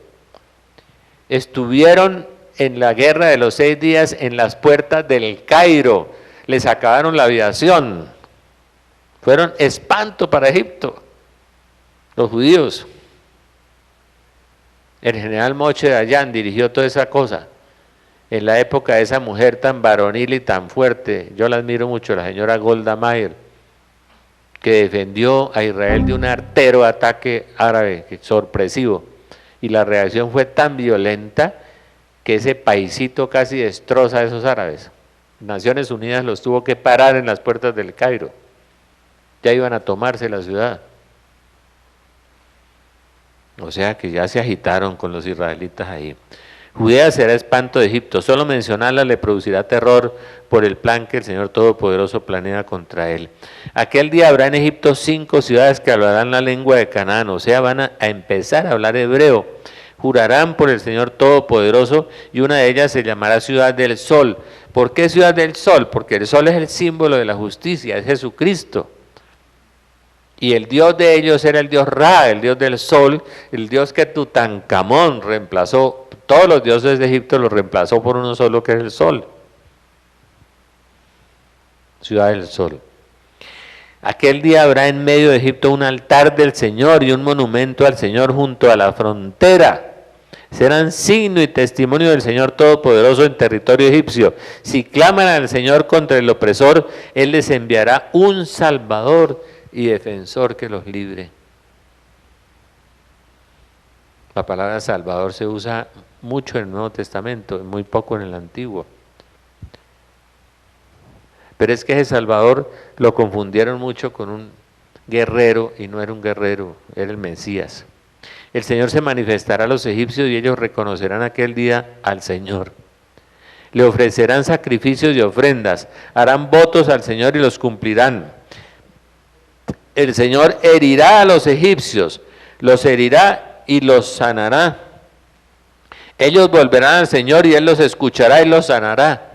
Estuvieron en la guerra de los 6 días en las puertas del Cairo. Les acabaron la aviación. Fueron espanto para Egipto, los judíos. El general Moshe Dayan dirigió toda esa cosa. En la época de esa mujer tan varonil y tan fuerte, yo la admiro mucho, la señora Golda Meir, que defendió a Israel de un artero ataque árabe sorpresivo. Y la reacción fue tan violenta que ese paisito casi destroza a esos árabes. Naciones Unidas los tuvo que parar en las puertas del Cairo. Ya iban a tomarse la ciudad. O sea que ya se agitaron con los israelitas ahí. Judea será espanto de Egipto, solo mencionarla le producirá terror por el plan que el Señor Todopoderoso planea contra él. Aquel día habrá en Egipto 5 ciudades que hablarán la lengua de Canaán, o sea, van a empezar a hablar hebreo. Jurarán por el Señor Todopoderoso y una de ellas se llamará Ciudad del Sol. ¿Por qué Ciudad del Sol? Porque el sol es el símbolo de la justicia, es Jesucristo. Y el dios de ellos era el dios Ra, el dios del sol, el dios que Tutankamón reemplazó. Todos los dioses de Egipto los reemplazó por uno solo que es el sol. Ciudad del Sol. Aquel día habrá en medio de Egipto un altar del Señor y un monumento al Señor junto a la frontera. Serán signo y testimonio del Señor Todopoderoso en territorio egipcio. Si claman al Señor contra el opresor, Él les enviará un Salvador y defensor que los libre. La palabra Salvador se usa mucho en el Nuevo Testamento, muy poco en el Antiguo. Pero es que ese Salvador lo confundieron mucho con un guerrero y no era un guerrero, era el Mesías. El Señor se manifestará a los egipcios y ellos reconocerán aquel día al Señor. Le ofrecerán sacrificios y ofrendas, harán votos al Señor y los cumplirán. El Señor herirá a los egipcios, los herirá y los sanará. Ellos volverán al Señor y Él los escuchará y los sanará.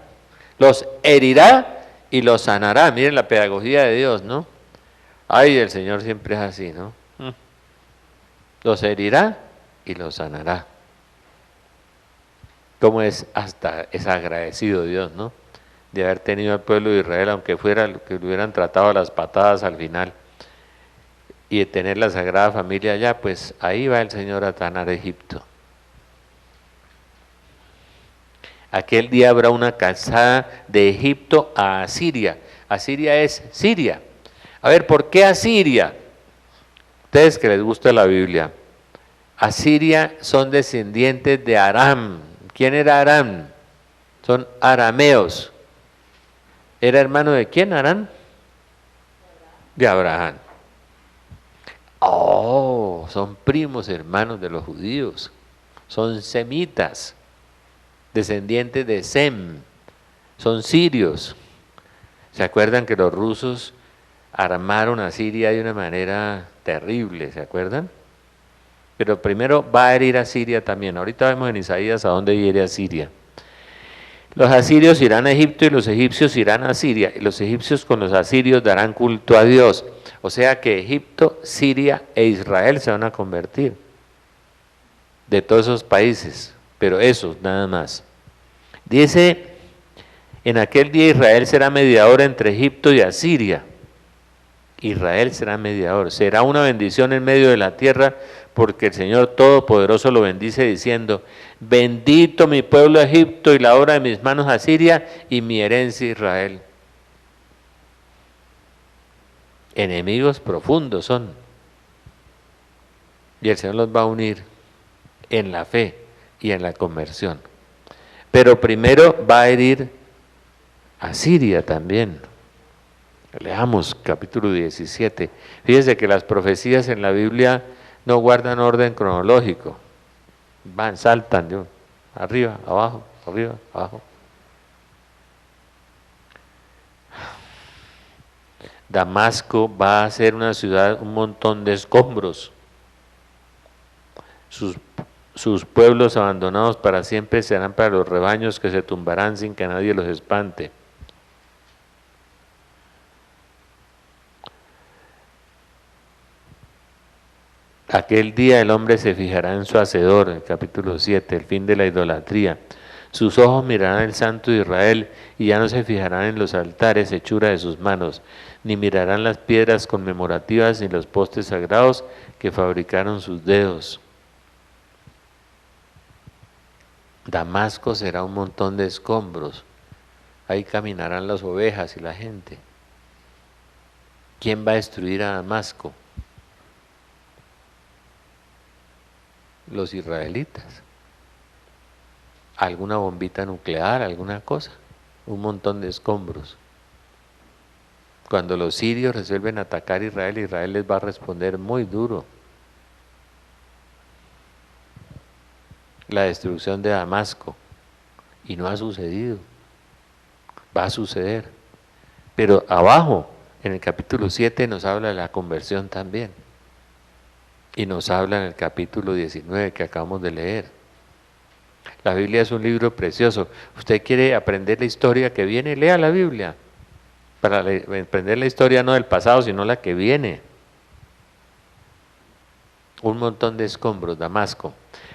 Los herirá y los sanará. Miren la pedagogía de Dios, ¿no? Ay, el Señor siempre es así, ¿no? Los herirá y los sanará. Cómo es agradecido Dios, ¿no? De haber tenido al pueblo de Israel, aunque fuera lo que lo hubieran tratado a las patadas al final. Y de tener la Sagrada Familia allá, pues ahí va el Señor a sanar Egipto. Aquel día habrá una calzada de Egipto a Asiria. Asiria es Siria. A ver, ¿por qué Asiria? Ustedes que les gusta la Biblia. Asiria son descendientes de Aram. ¿Quién era Aram? Son arameos. ¿Era hermano de quién, Aram? De Abraham. Oh, son primos hermanos de los judíos. Son semitas, descendientes de Sem. Son sirios. ¿Se acuerdan que los rusos armaron a Siria de una manera terrible? ¿Se acuerdan? Pero primero va a herir a Siria también. Ahorita vemos en Isaías a dónde hiere a Siria. Los asirios irán a Egipto y los egipcios irán a Siria. Y los egipcios con los asirios darán culto a Dios. O sea que Egipto, Siria e Israel se van a convertir. De todos esos países. Pero esos nada más. Dice, en aquel día Israel será mediador entre Egipto y Asiria. Israel será mediador. Será una bendición en medio de la tierra porque el Señor Todopoderoso lo bendice diciendo, bendito mi pueblo Egipto y la obra de mis manos Asiria y mi herencia Israel. Enemigos profundos son. Y el Señor los va a unir en la fe y en la conversión. Pero primero va a herir a Siria también. Leamos capítulo 17. Fíjense que las profecías en la Biblia no guardan orden cronológico. Van, saltan de arriba, abajo, arriba, abajo. Damasco va a ser una ciudad, un montón de escombros. Sus pueblos abandonados para siempre serán para los rebaños que se tumbarán sin que nadie los espante. Aquel día el hombre se fijará en su hacedor, el capítulo 7, el fin de la idolatría. Sus ojos mirarán el Santo de Israel y ya no se fijarán en los altares, hechura de sus manos, ni mirarán las piedras conmemorativas ni los postes sagrados que fabricaron sus dedos. Damasco será un montón de escombros. Ahí caminarán las ovejas y la gente. ¿Quién va a destruir a Damasco? Los israelitas. Alguna bombita nuclear, alguna cosa. Un montón de escombros. Cuando los sirios resuelven atacar a Israel, Israel les va a responder muy duro. La destrucción de Damasco. Y no ha sucedido. Va a suceder. Pero abajo, en el capítulo 7, nos habla de la conversión también. Y nos habla en el capítulo 19 que acabamos de leer. La Biblia es un libro precioso. Usted quiere aprender la historia que viene, lea la Biblia. Para aprender la historia no del pasado, sino la que viene. Un montón de escombros, Damasco.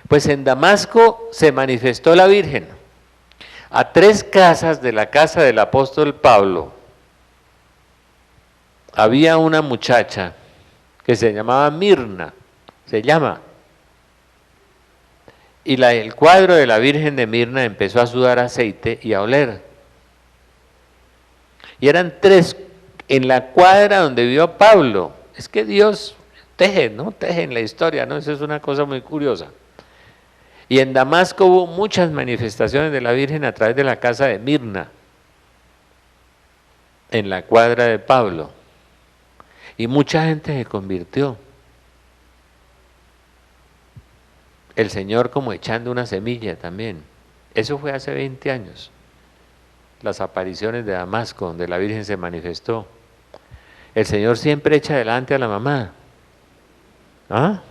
Pues en Damasco se manifestó la Virgen. A 3 casas de la casa del apóstol Pablo había una muchacha que se llamaba Mirna, y el cuadro de la Virgen de Mirna empezó a sudar aceite y a oler. Y eran 3 en la cuadra donde vivió Pablo. Es que Dios teje, ¿no? Teje en la historia, ¿no? Eso es una cosa muy curiosa. Y en Damasco hubo muchas manifestaciones de la Virgen a través de la casa de Mirna, en la cuadra de Pablo. Y mucha gente se convirtió. El Señor como echando una semilla también. Eso fue hace 20 años. Las apariciones de Damasco, donde la Virgen se manifestó. El Señor siempre echa adelante a la mamá. ¿Ah?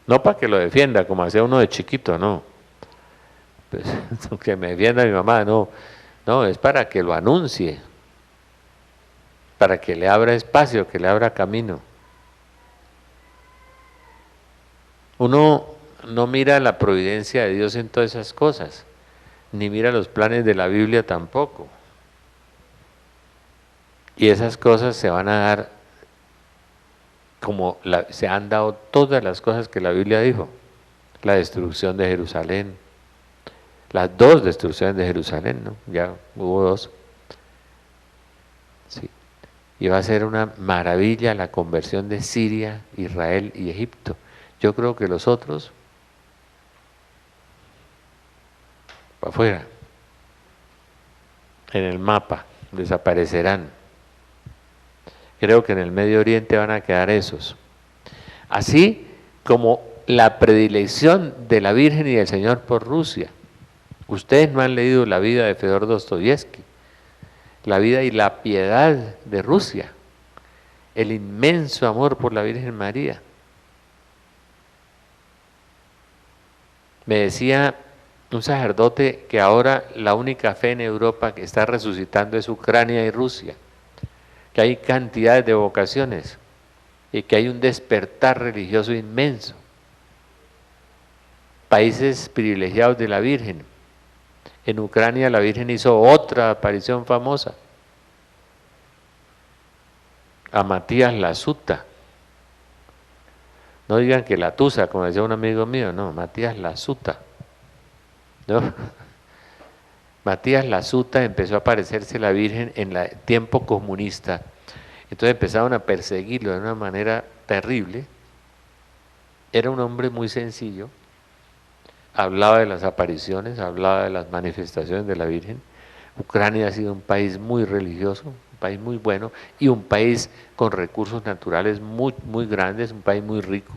No para que lo defienda, como hacía uno de chiquito, no. Pues, que me defienda mi mamá, no. No, es para que lo anuncie. Para que le abra espacio, que le abra camino. Uno no mira la providencia de Dios en todas esas cosas, ni mira los planes de la Biblia tampoco. Y esas cosas se van a dar como se han dado todas las cosas que la Biblia dijo. La destrucción de Jerusalén, las 2 destrucciones de Jerusalén, ¿no? Ya hubo 2. Sí. Y va a ser una maravilla la conversión de Siria, Israel y Egipto. Yo creo que los otros, para afuera, en el mapa, desaparecerán. Creo que en el Medio Oriente van a quedar esos. Así como la predilección de la Virgen y del Señor por Rusia. Ustedes no han leído la vida de Fedor Dostoyevsky, la vida y la piedad de Rusia, el inmenso amor por la Virgen María. Me decía un sacerdote que ahora la única fe en Europa que está resucitando es Ucrania y Rusia, que hay cantidades de vocaciones y que hay un despertar religioso inmenso. Países privilegiados de la Virgen. En Ucrania la Virgen hizo otra aparición famosa, a Matías Lasuta. No digan que la Tusa, como decía un amigo mío, no, Matías Lasuta. ¿No? Matías Lasuta empezó a aparecerse la Virgen en el tiempo comunista. Entonces empezaron a perseguirlo de una manera terrible. Era un hombre muy sencillo. Hablaba de las apariciones, hablaba de las manifestaciones de la Virgen. Ucrania ha sido un país muy religioso, un país muy bueno y un país con recursos naturales muy, muy grandes, un país muy rico,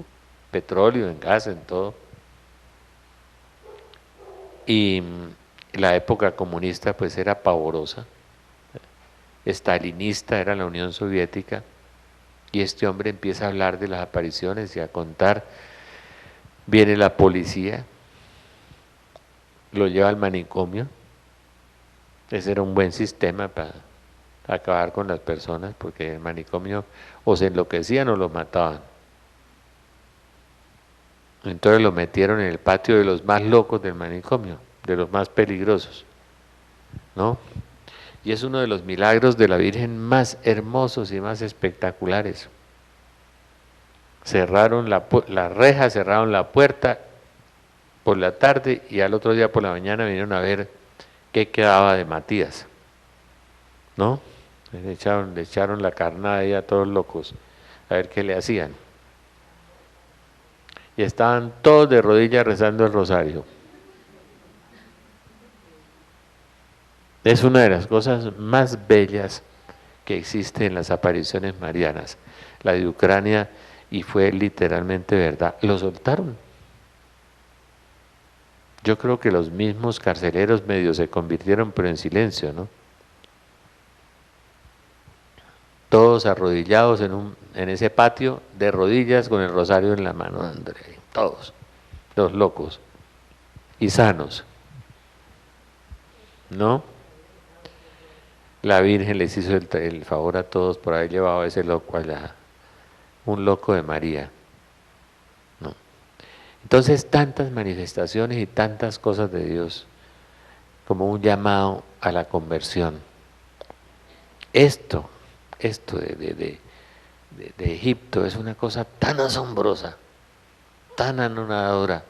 petróleo, en gas, en todo. Y la época comunista pues era pavorosa, estalinista era la Unión Soviética, y este hombre empieza a hablar de las apariciones y a contar. Viene la policía, lo lleva al manicomio. Ese era un buen sistema para acabar con las personas, porque el manicomio o se enloquecían o los mataban. Entonces lo metieron en el patio de los más locos del manicomio, de los más peligrosos, ¿no? Y es uno de los milagros de la Virgen más hermosos y más espectaculares. Cerraron la reja, cerraron la puerta por la tarde y al otro día por la mañana vinieron a ver qué quedaba de Matías, ¿no? Le echaron la carnada ahí a todos locos, a ver qué le hacían. Y estaban todos de rodillas rezando el rosario. Es una de las cosas más bellas que existe en las apariciones marianas. La de Ucrania, y fue literalmente verdad, lo soltaron. Yo creo que los mismos carceleros medio se convirtieron, pero en silencio, ¿no? Todos arrodillados en ese patio, de rodillas con el rosario en la mano, André, todos, los locos, y sanos, ¿no? La Virgen les hizo el favor a todos por haber llevado a ese loco allá, un loco de María, ¿no? Entonces, tantas manifestaciones y tantas cosas de Dios, como un llamado a la conversión. Esto de Egipto es una cosa tan asombrosa, tan anonadora,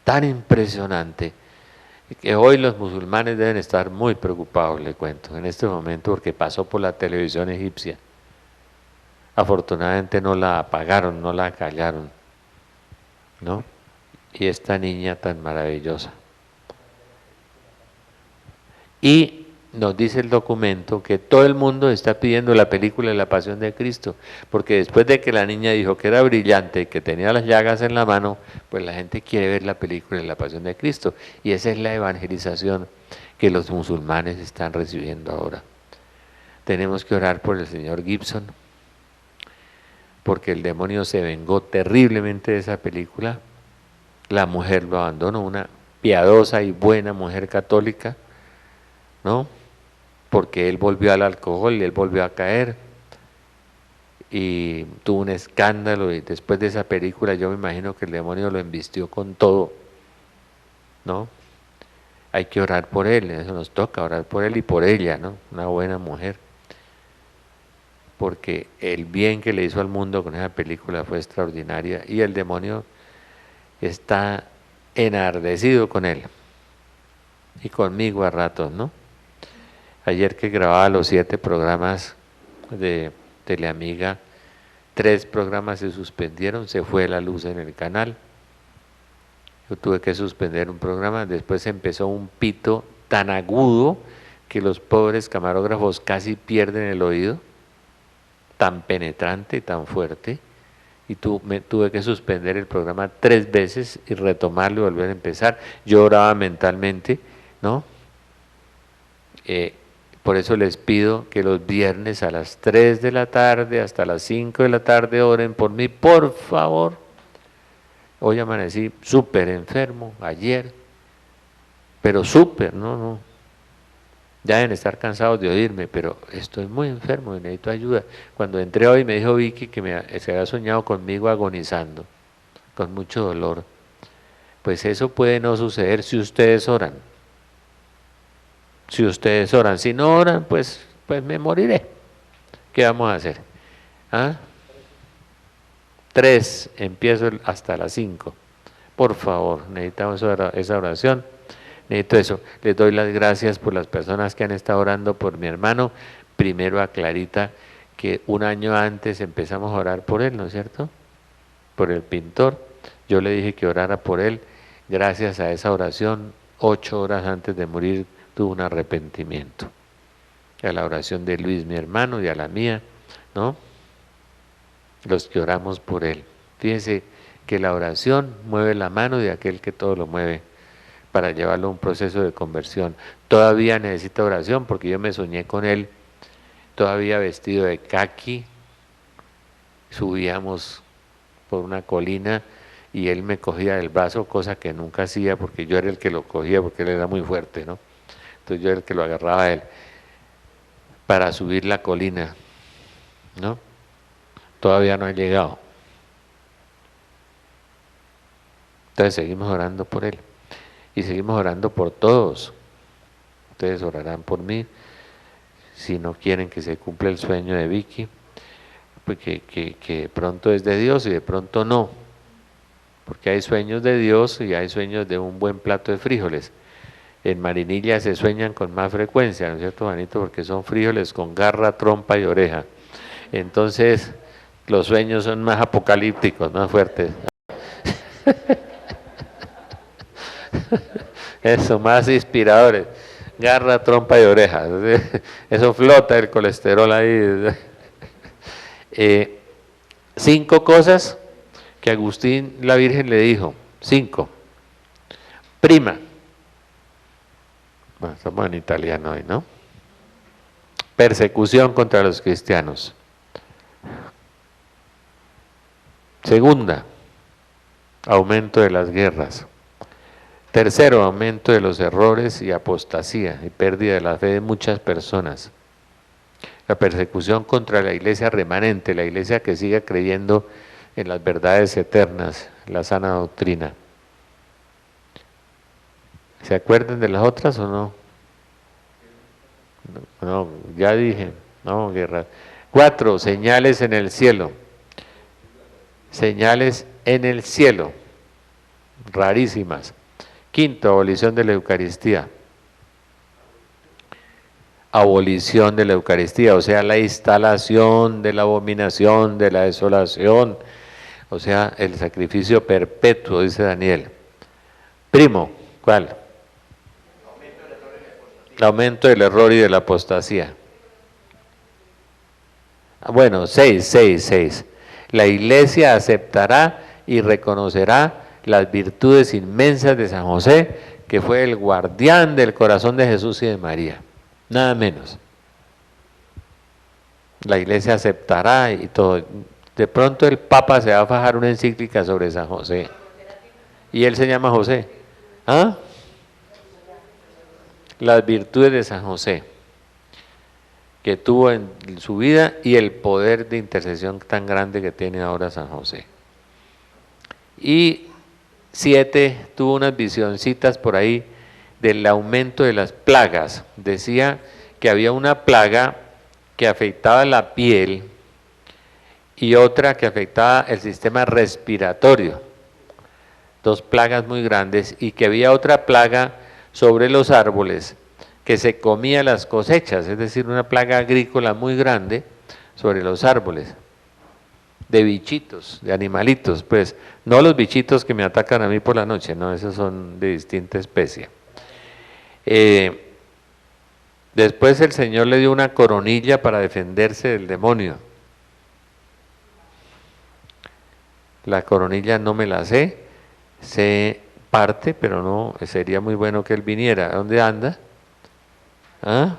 tan impresionante, que hoy los musulmanes deben estar muy preocupados, le cuento, en este momento, porque pasó por la televisión egipcia. Afortunadamente no la apagaron, no la callaron, ¿no? Y esta niña tan maravillosa. Y nos dice el documento que todo el mundo está pidiendo la película de la Pasión de Cristo, porque después de que la niña dijo que era brillante y que tenía las llagas en la mano, pues la gente quiere ver la película de la Pasión de Cristo. Y esa es la evangelización que los musulmanes están recibiendo ahora. Tenemos que orar por el señor Gibson, porque el demonio se vengó terriblemente de esa película. La mujer lo abandonó, una piadosa y buena mujer católica, ¿no? Porque él volvió al alcohol y él volvió a caer y tuvo un escándalo, y después de esa película yo me imagino que el demonio lo embistió con todo, ¿no? Hay que orar por él, eso nos toca, orar por él y por ella, ¿no? Una buena mujer, porque el bien que le hizo al mundo con esa película fue extraordinaria y el demonio está enardecido con él y conmigo a ratos, ¿no? Ayer que grababa los 7 programas de Teleamiga, 3 programas se suspendieron, se fue la luz en el canal. Yo tuve que suspender un programa, después empezó un pito tan agudo que los pobres camarógrafos casi pierden el oído, tan penetrante y tan fuerte, y tuve que suspender el programa 3 veces y retomarlo y volver a empezar. Yo oraba mentalmente, ¿no? Por eso les pido que los viernes a las 3 de la tarde hasta las 5 de la tarde oren por mí, por favor. Hoy amanecí súper enfermo, ayer, pero súper, no. Ya deben estar cansados de oírme, pero estoy muy enfermo y necesito ayuda. Cuando entré hoy me dijo Vicky que se había soñado conmigo agonizando, con mucho dolor. Pues eso puede no suceder si ustedes oran. Si ustedes oran, si no oran, pues me moriré. ¿Qué vamos a hacer? ¿Ah? 3, empiezo hasta las 5. Por favor, necesitamos esa oración. Necesito eso. Les doy las gracias por las personas que han estado orando por mi hermano. Primero a Clarita, que un año antes empezamos a orar por él, ¿no es cierto? Por el pintor. Yo le dije que orara por él. Gracias a esa oración, 8 horas antes de morir, tuvo un arrepentimiento. A la oración de Luis, mi hermano, y a la mía, ¿no? Los que oramos por él. Fíjense que la oración mueve la mano de aquel que todo lo mueve para llevarlo a un proceso de conversión. Todavía necesita oración porque yo me soñé con él, todavía vestido de caqui, subíamos por una colina y él me cogía del brazo, cosa que nunca hacía porque yo era el que lo cogía porque él era muy fuerte, ¿no? Entonces yo era el que lo agarraba a él para subir la colina, ¿no? Todavía no ha llegado. Entonces seguimos orando por él. y seguimos orando por todos. Ustedes orarán por mí, si no quieren que se cumpla el sueño de Vicky, pues que pronto es de Dios y de pronto no, porque hay sueños de Dios y hay sueños de un buen plato de frijoles. En Marinilla se sueñan con más frecuencia, ¿no es cierto, Juanito? Porque son frijoles con garra, trompa y oreja. Entonces, los sueños son más apocalípticos, más fuertes. Eso, más inspiradores. Garra, trompa y oreja. Eso flota el colesterol ahí. 5 cosas que Agustín la Virgen le dijo. 5. Prima. Bueno, estamos en italiano hoy, ¿no? Persecución contra los cristianos. Segunda, aumento de las guerras. Tercero, aumento de los errores y apostasía y pérdida de la fe de muchas personas. La persecución contra la iglesia remanente, la iglesia que siga creyendo en las verdades eternas, la sana doctrina. ¿Se acuerdan de las otras o no? No, ya dije, no, guerra. 4, señales en el cielo. Señales en el cielo, rarísimas. 5, abolición de la Eucaristía. Abolición de la Eucaristía, o sea, la instalación de la abominación, de la desolación, o sea, el sacrificio perpetuo, dice Daniel. Primo, ¿cuál? El aumento del error y de la apostasía. Bueno, 6. La iglesia aceptará y reconocerá las virtudes inmensas de San José, que fue el guardián del corazón de Jesús y de María. Nada menos. La iglesia aceptará y todo. De pronto el Papa se va a fajar una encíclica sobre San José. Y él se llama José. ¿Ah? Las virtudes de San José, que tuvo en su vida y el poder de intercesión tan grande que tiene ahora San José. Y 7, tuvo unas visioncitas por ahí del aumento de las plagas. Decía que había una plaga que afectaba la piel y otra que afectaba el sistema respiratorio. 2 plagas muy grandes, y que había otra plaga sobre los árboles que se comía las cosechas, es decir, una plaga agrícola muy grande sobre los árboles, de bichitos, de animalitos, pues no los bichitos que me atacan a mí por la noche, no, esos son de distinta especie. Después el Señor le dio una coronilla para defenderse del demonio. La coronilla no me la sé parte, pero no, sería muy bueno que él viniera. ¿Dónde anda? ¿Ah?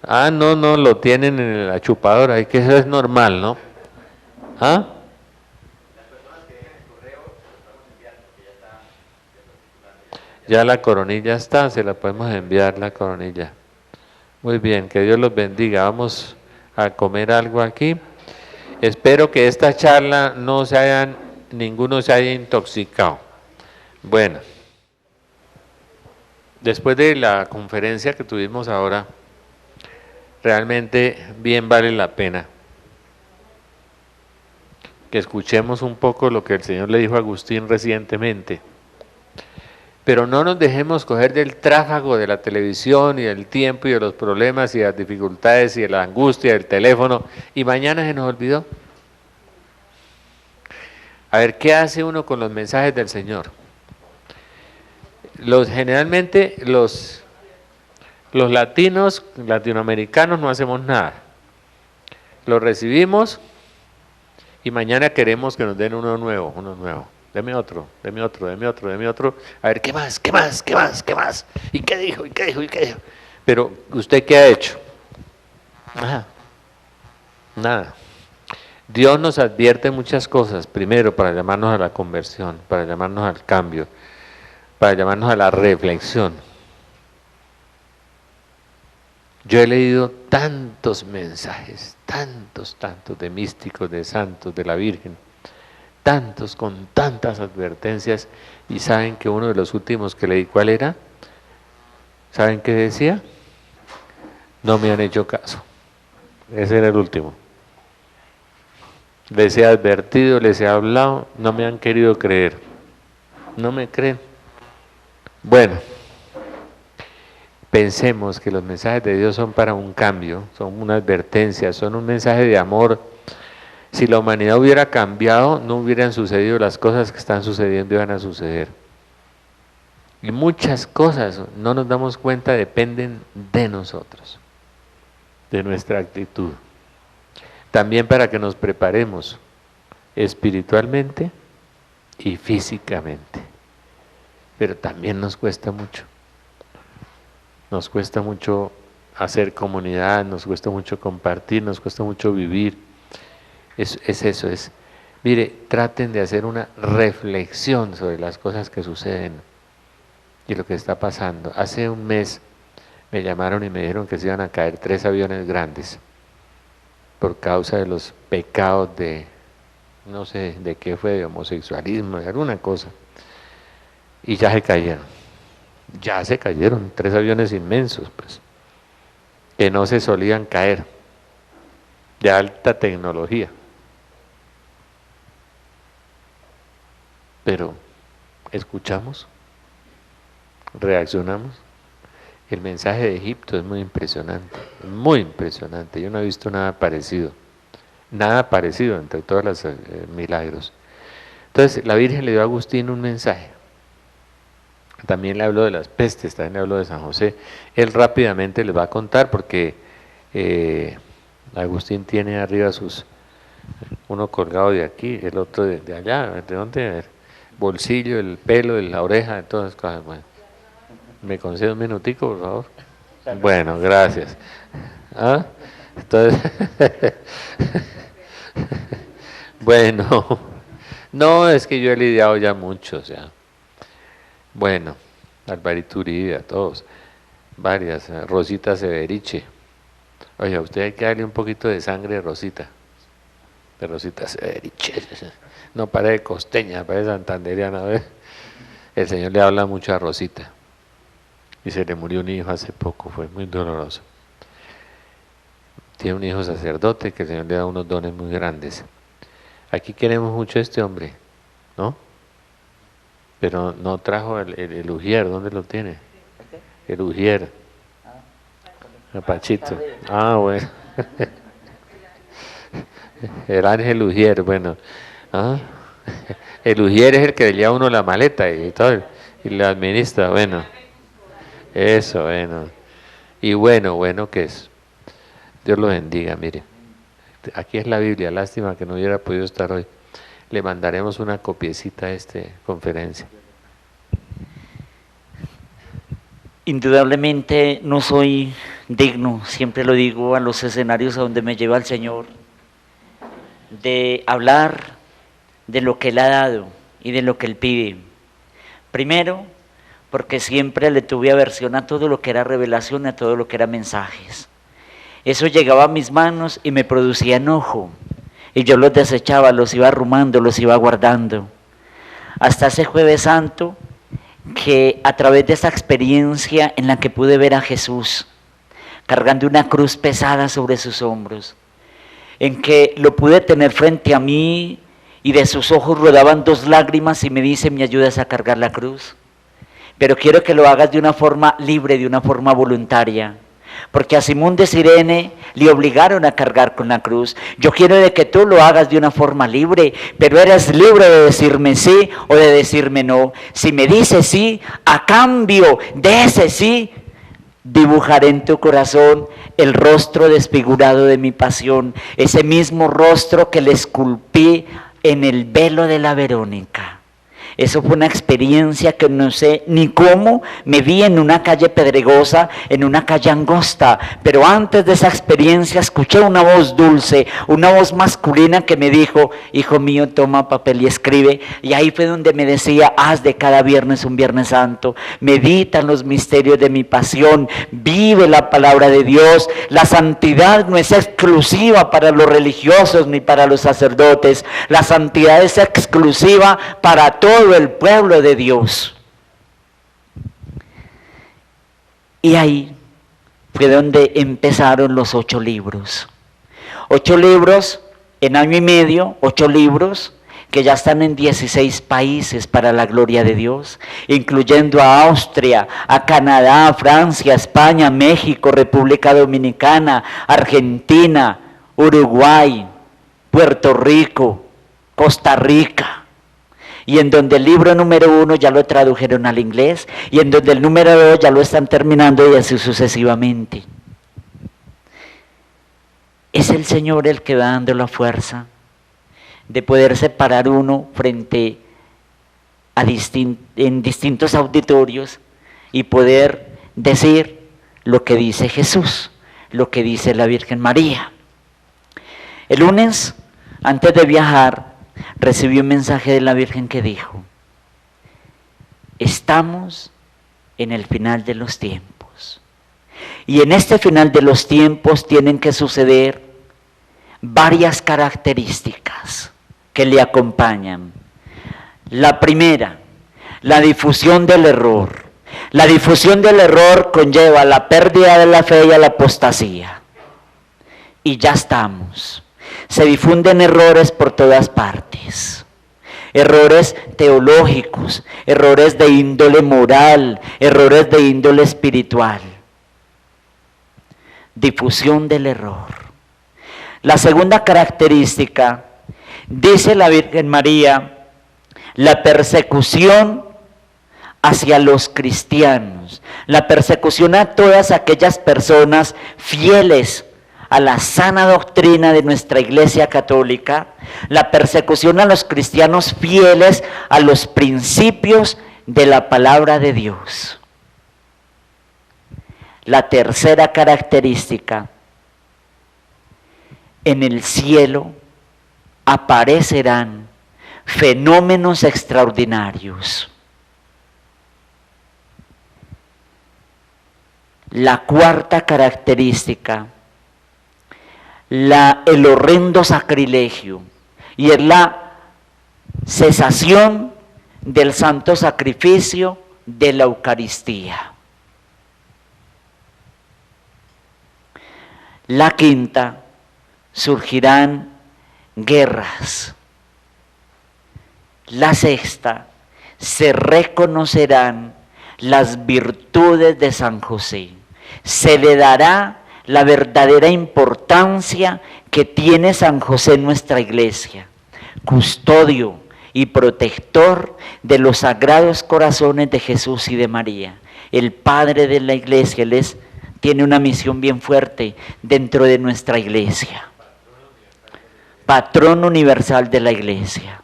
Ah, no, lo tienen en la chupadora, y que eso es normal, ¿no? ¿Ah? Ya la coronilla está, se la podemos enviar la coronilla. Muy bien, que Dios los bendiga. Vamos a comer algo aquí. Espero que esta charla ninguno se haya intoxicado. Bueno, después de la conferencia que tuvimos ahora, realmente bien vale la pena que escuchemos un poco lo que el Señor le dijo a Agustín recientemente. Pero no nos dejemos coger del tráfago de la televisión y del tiempo y de los problemas y de las dificultades y de la angustia del teléfono, y mañana se nos olvidó. A ver, ¿qué hace uno con los mensajes del Señor? Generalmente los latinos, latinoamericanos, no hacemos nada. Los recibimos y mañana queremos que nos den uno nuevo. Deme otro. A ver, ¿qué más? ¿Y qué dijo? Pero, ¿usted qué ha hecho? Nada. Dios nos advierte muchas cosas. Primero, para llamarnos a la conversión, para llamarnos al cambio, para llamarnos a la reflexión. Yo he leído tantos mensajes, tantos de místicos, de santos, de la Virgen, tantos, con tantas advertencias, y saben que uno de los últimos que leí, ¿cuál era? ¿Saben qué decía? No me han hecho caso. Ese era el último. Les he advertido, les he hablado, no me han querido creer. No me creen. Bueno, pensemos que los mensajes de Dios son para un cambio, son una advertencia, son un mensaje de amor. Si la humanidad hubiera cambiado, no hubieran sucedido las cosas que están sucediendo y van a suceder. Y muchas cosas, no nos damos cuenta, dependen de nosotros, de nuestra actitud. También para que nos preparemos espiritualmente y físicamente. Pero también nos cuesta mucho. Nos cuesta mucho hacer comunidad, nos cuesta mucho compartir, nos cuesta mucho vivir. Es eso. Mire, traten de hacer una reflexión sobre las cosas que suceden y lo que está pasando. Hace un mes me llamaron y me dijeron que se iban a caer 3 aviones grandes por causa de los pecados de, no sé de qué fue, de homosexualismo, de alguna cosa. Y ya se cayeron 3 aviones inmensos, pues, que no se solían caer, de alta tecnología. Pero, ¿escuchamos? ¿Reaccionamos? El mensaje de Egipto es muy impresionante, yo no he visto nada parecido entre todos los milagros. Entonces, la Virgen le dio a Agustín un mensaje. También le habló de las pestes, también le habló de San José. Él rápidamente les va a contar porque Agustín tiene arriba uno colgado de aquí, el otro de allá, ¿de dónde? A ver, bolsillo, el pelo, la oreja, de todas las cosas. Bueno, ¿me concede un minutico, por favor? Bueno, gracias. ¿Ah? Entonces, bueno, no, es que yo he lidiado ya mucho, o sea. Bueno, Alvarito Uribe, a todos, varias, Rosita Severiche. Oye, a usted hay que darle un poquito de sangre de Rosita Severiche. No parece costeña, parece santanderiana, ¿ves? El Señor le habla mucho a Rosita. Y se le murió un hijo hace poco, fue muy doloroso. Tiene un hijo sacerdote que el Señor le da unos dones muy grandes. Aquí queremos mucho a este hombre, ¿no? Pero no trajo el Ujier, ¿dónde lo tiene? El Ujier. El Pachito. Ah, bueno. El ángel Ujier, bueno. ¿Ah? El Ujier es el que le lleva a uno la maleta y todo, y le administra, bueno. Eso, bueno. Y bueno, ¿qué es? Dios lo bendiga, mire. Aquí es la Biblia, lástima que no hubiera podido estar hoy. Le mandaremos una copiecita a esta conferencia. Indudablemente no soy digno, siempre lo digo, a los escenarios a donde me lleva el Señor, de hablar de lo que Él ha dado y de lo que Él pide. Primero, porque siempre le tuve aversión a todo lo que era revelación, a todo lo que era mensajes. Eso llegaba a mis manos y me producía enojo, y yo los desechaba, los iba arrumando, los iba guardando. Hasta ese Jueves Santo, que a través de esa experiencia en la que pude ver a Jesús cargando una cruz pesada sobre sus hombros, en que lo pude tener frente a mí y de sus ojos rodaban 2 lágrimas y me dice: ¿me ayudas a cargar la cruz? Pero quiero que lo hagas de una forma libre, de una forma voluntaria. Porque a Simón de Cirene le obligaron a cargar con la cruz. Yo quiero de que tú lo hagas de una forma libre, pero eres libre de decirme sí o de decirme no. Si me dices sí, a cambio de ese sí, dibujaré en tu corazón el rostro desfigurado de mi pasión, ese mismo rostro que le esculpí en el velo de la Verónica. Eso fue una experiencia que no sé ni cómo me vi en una calle pedregosa, en una calle angosta, pero antes de esa experiencia escuché una voz dulce, una voz masculina que me dijo: hijo mío, toma papel y escribe. Y ahí fue donde me decía: haz de cada viernes un Viernes Santo, medita en los misterios de mi pasión, vive la palabra de Dios. La santidad no es exclusiva para los religiosos ni para los sacerdotes, la santidad es exclusiva para todo el pueblo de Dios. Y ahí fue donde empezaron los 8 libros. 8 libros en año y medio, 8 libros que ya están en 16 países para la gloria de Dios, incluyendo a Austria, a Canadá, a Francia, a España, México, República Dominicana, Argentina, Uruguay, Puerto Rico, Costa Rica. Y en donde el libro número 1 ya lo tradujeron al inglés, y en donde el número 2 ya lo están terminando, y así sucesivamente. Es el Señor el que va dando la fuerza de poder separar uno frente a en distintos auditorios y poder decir lo que dice Jesús, lo que dice la Virgen María. El lunes, antes de viajar, recibí un mensaje de la Virgen que dijo: estamos en el final de los tiempos, y en este final de los tiempos tienen que suceder varias características que le acompañan. La primera, la difusión del error. La difusión del error conlleva la pérdida de la fe y la apostasía. Y ya estamos. Se difunden errores por todas partes. Errores teológicos, errores de índole moral, errores de índole espiritual. Difusión del error. La segunda característica, dice la Virgen María, la persecución hacia los cristianos, la persecución a todas aquellas personas fieles a la sana doctrina de nuestra Iglesia Católica, la persecución a los cristianos fieles a los principios de la palabra de Dios. La tercera característica, en el cielo aparecerán fenómenos extraordinarios. La cuarta característica, el horrendo sacrilegio, y es la cesación del santo sacrificio de la Eucaristía. La quinta, surgirán guerras. La sexta, se reconocerán las virtudes de San José. Se le dará la verdadera importancia que tiene San José en nuestra iglesia, custodio y protector de los sagrados corazones de Jesús y de María, el Padre de la iglesia. Él tiene una misión bien fuerte dentro de nuestra iglesia. Patrón universal de la iglesia.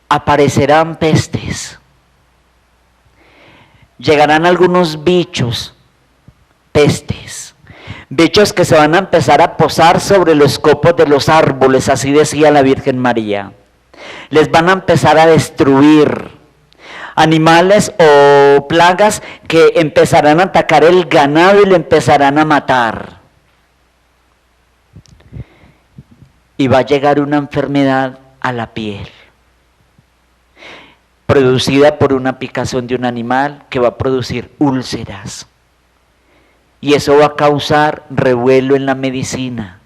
Aparecerán pestes. Llegarán algunos bichos, pestes, bichos que se van a empezar a posar sobre los copos de los árboles, así decía la Virgen María. Les van a empezar a destruir. Animales o plagas que empezarán a atacar el ganado y le empezarán a matar. Y va a llegar una enfermedad a la piel, producida por una picazón de un animal que va a producir úlceras. Y eso va a causar revuelo en la medicina.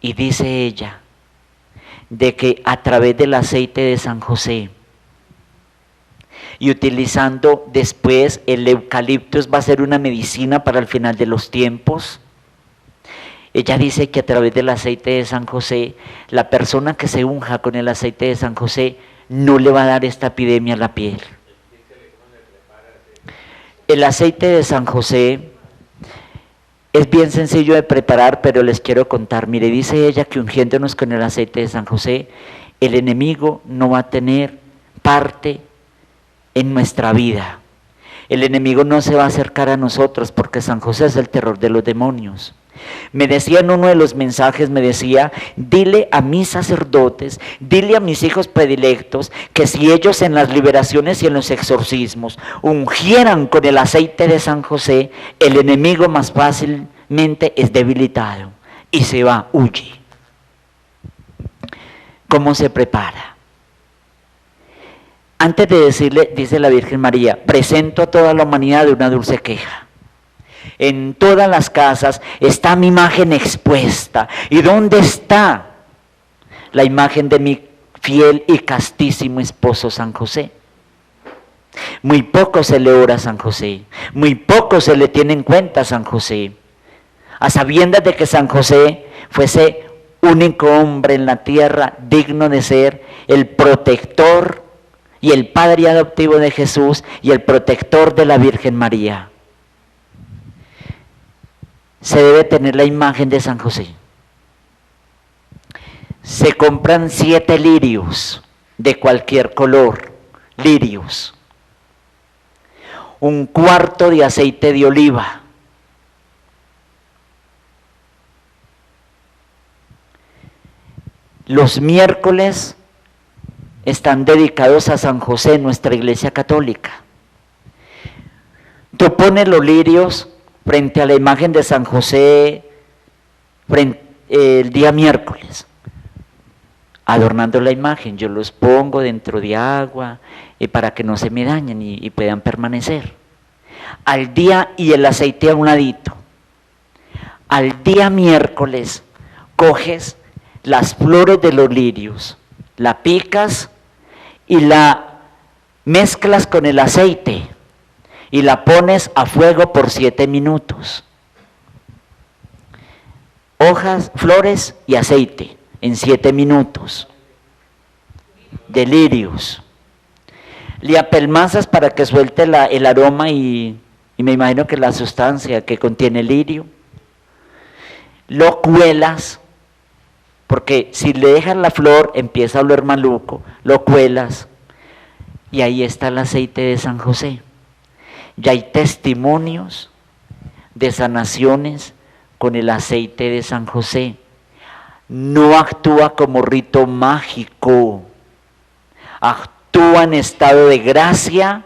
Y dice ella, de que a través del aceite de San José y utilizando después el eucaliptus va a ser una medicina para el final de los tiempos. Ella dice que a través del aceite de San José, la persona que se unja con el aceite de San José no le va a dar esta epidemia a la piel. El aceite de San José Es bien sencillo de preparar, pero les quiero contar. Mire, dice ella que ungiéndonos con el aceite de San José, el enemigo no va a tener parte en nuestra vida. El enemigo no se va a acercar a nosotros porque San José es el terror de los demonios. Me decía en uno de los mensajes, me decía, dile a mis sacerdotes, dile a mis hijos predilectos, que si ellos en las liberaciones y en los exorcismos ungieran con el aceite de San José, el enemigo más fácilmente es debilitado y se va, huye. ¿Cómo se prepara? Antes de decirle, dice la Virgen María, presento a toda la humanidad de una dulce queja. En todas las casas está mi imagen expuesta. ¿Y dónde está la imagen de mi fiel y castísimo esposo San José? Muy poco se le ora a San José, muy poco se le tiene en cuenta a San José. A sabiendas de que San José fuese único hombre en la tierra digno de ser el protector y el padre adoptivo de Jesús y el protector de la Virgen María. Se debe tener la imagen de San José. Se compran 7 lirios de cualquier color, lirios. 1 cuarto de aceite de oliva. Los miércoles están dedicados a San José en nuestra Iglesia Católica. Tú pones los lirios frente a la imagen de San José el día miércoles, adornando la imagen. Yo los pongo dentro de agua para que no se me dañen y puedan permanecer. Al día, y el aceite a un ladito. Al día miércoles coges las flores de los lirios, la picas y la mezclas con el aceite y la pones a fuego por 7 minutos. Hojas, flores y aceite en 7 minutos. De lirios. Le apelmazas para que suelte el aroma y me imagino que la sustancia que contiene el lirio. Lo cuelas, porque si le dejas la flor empieza a oler maluco, lo cuelas y ahí está el aceite de San José. Ya hay testimonios de sanaciones con el aceite de San José. No actúa como rito mágico, actúa en estado de gracia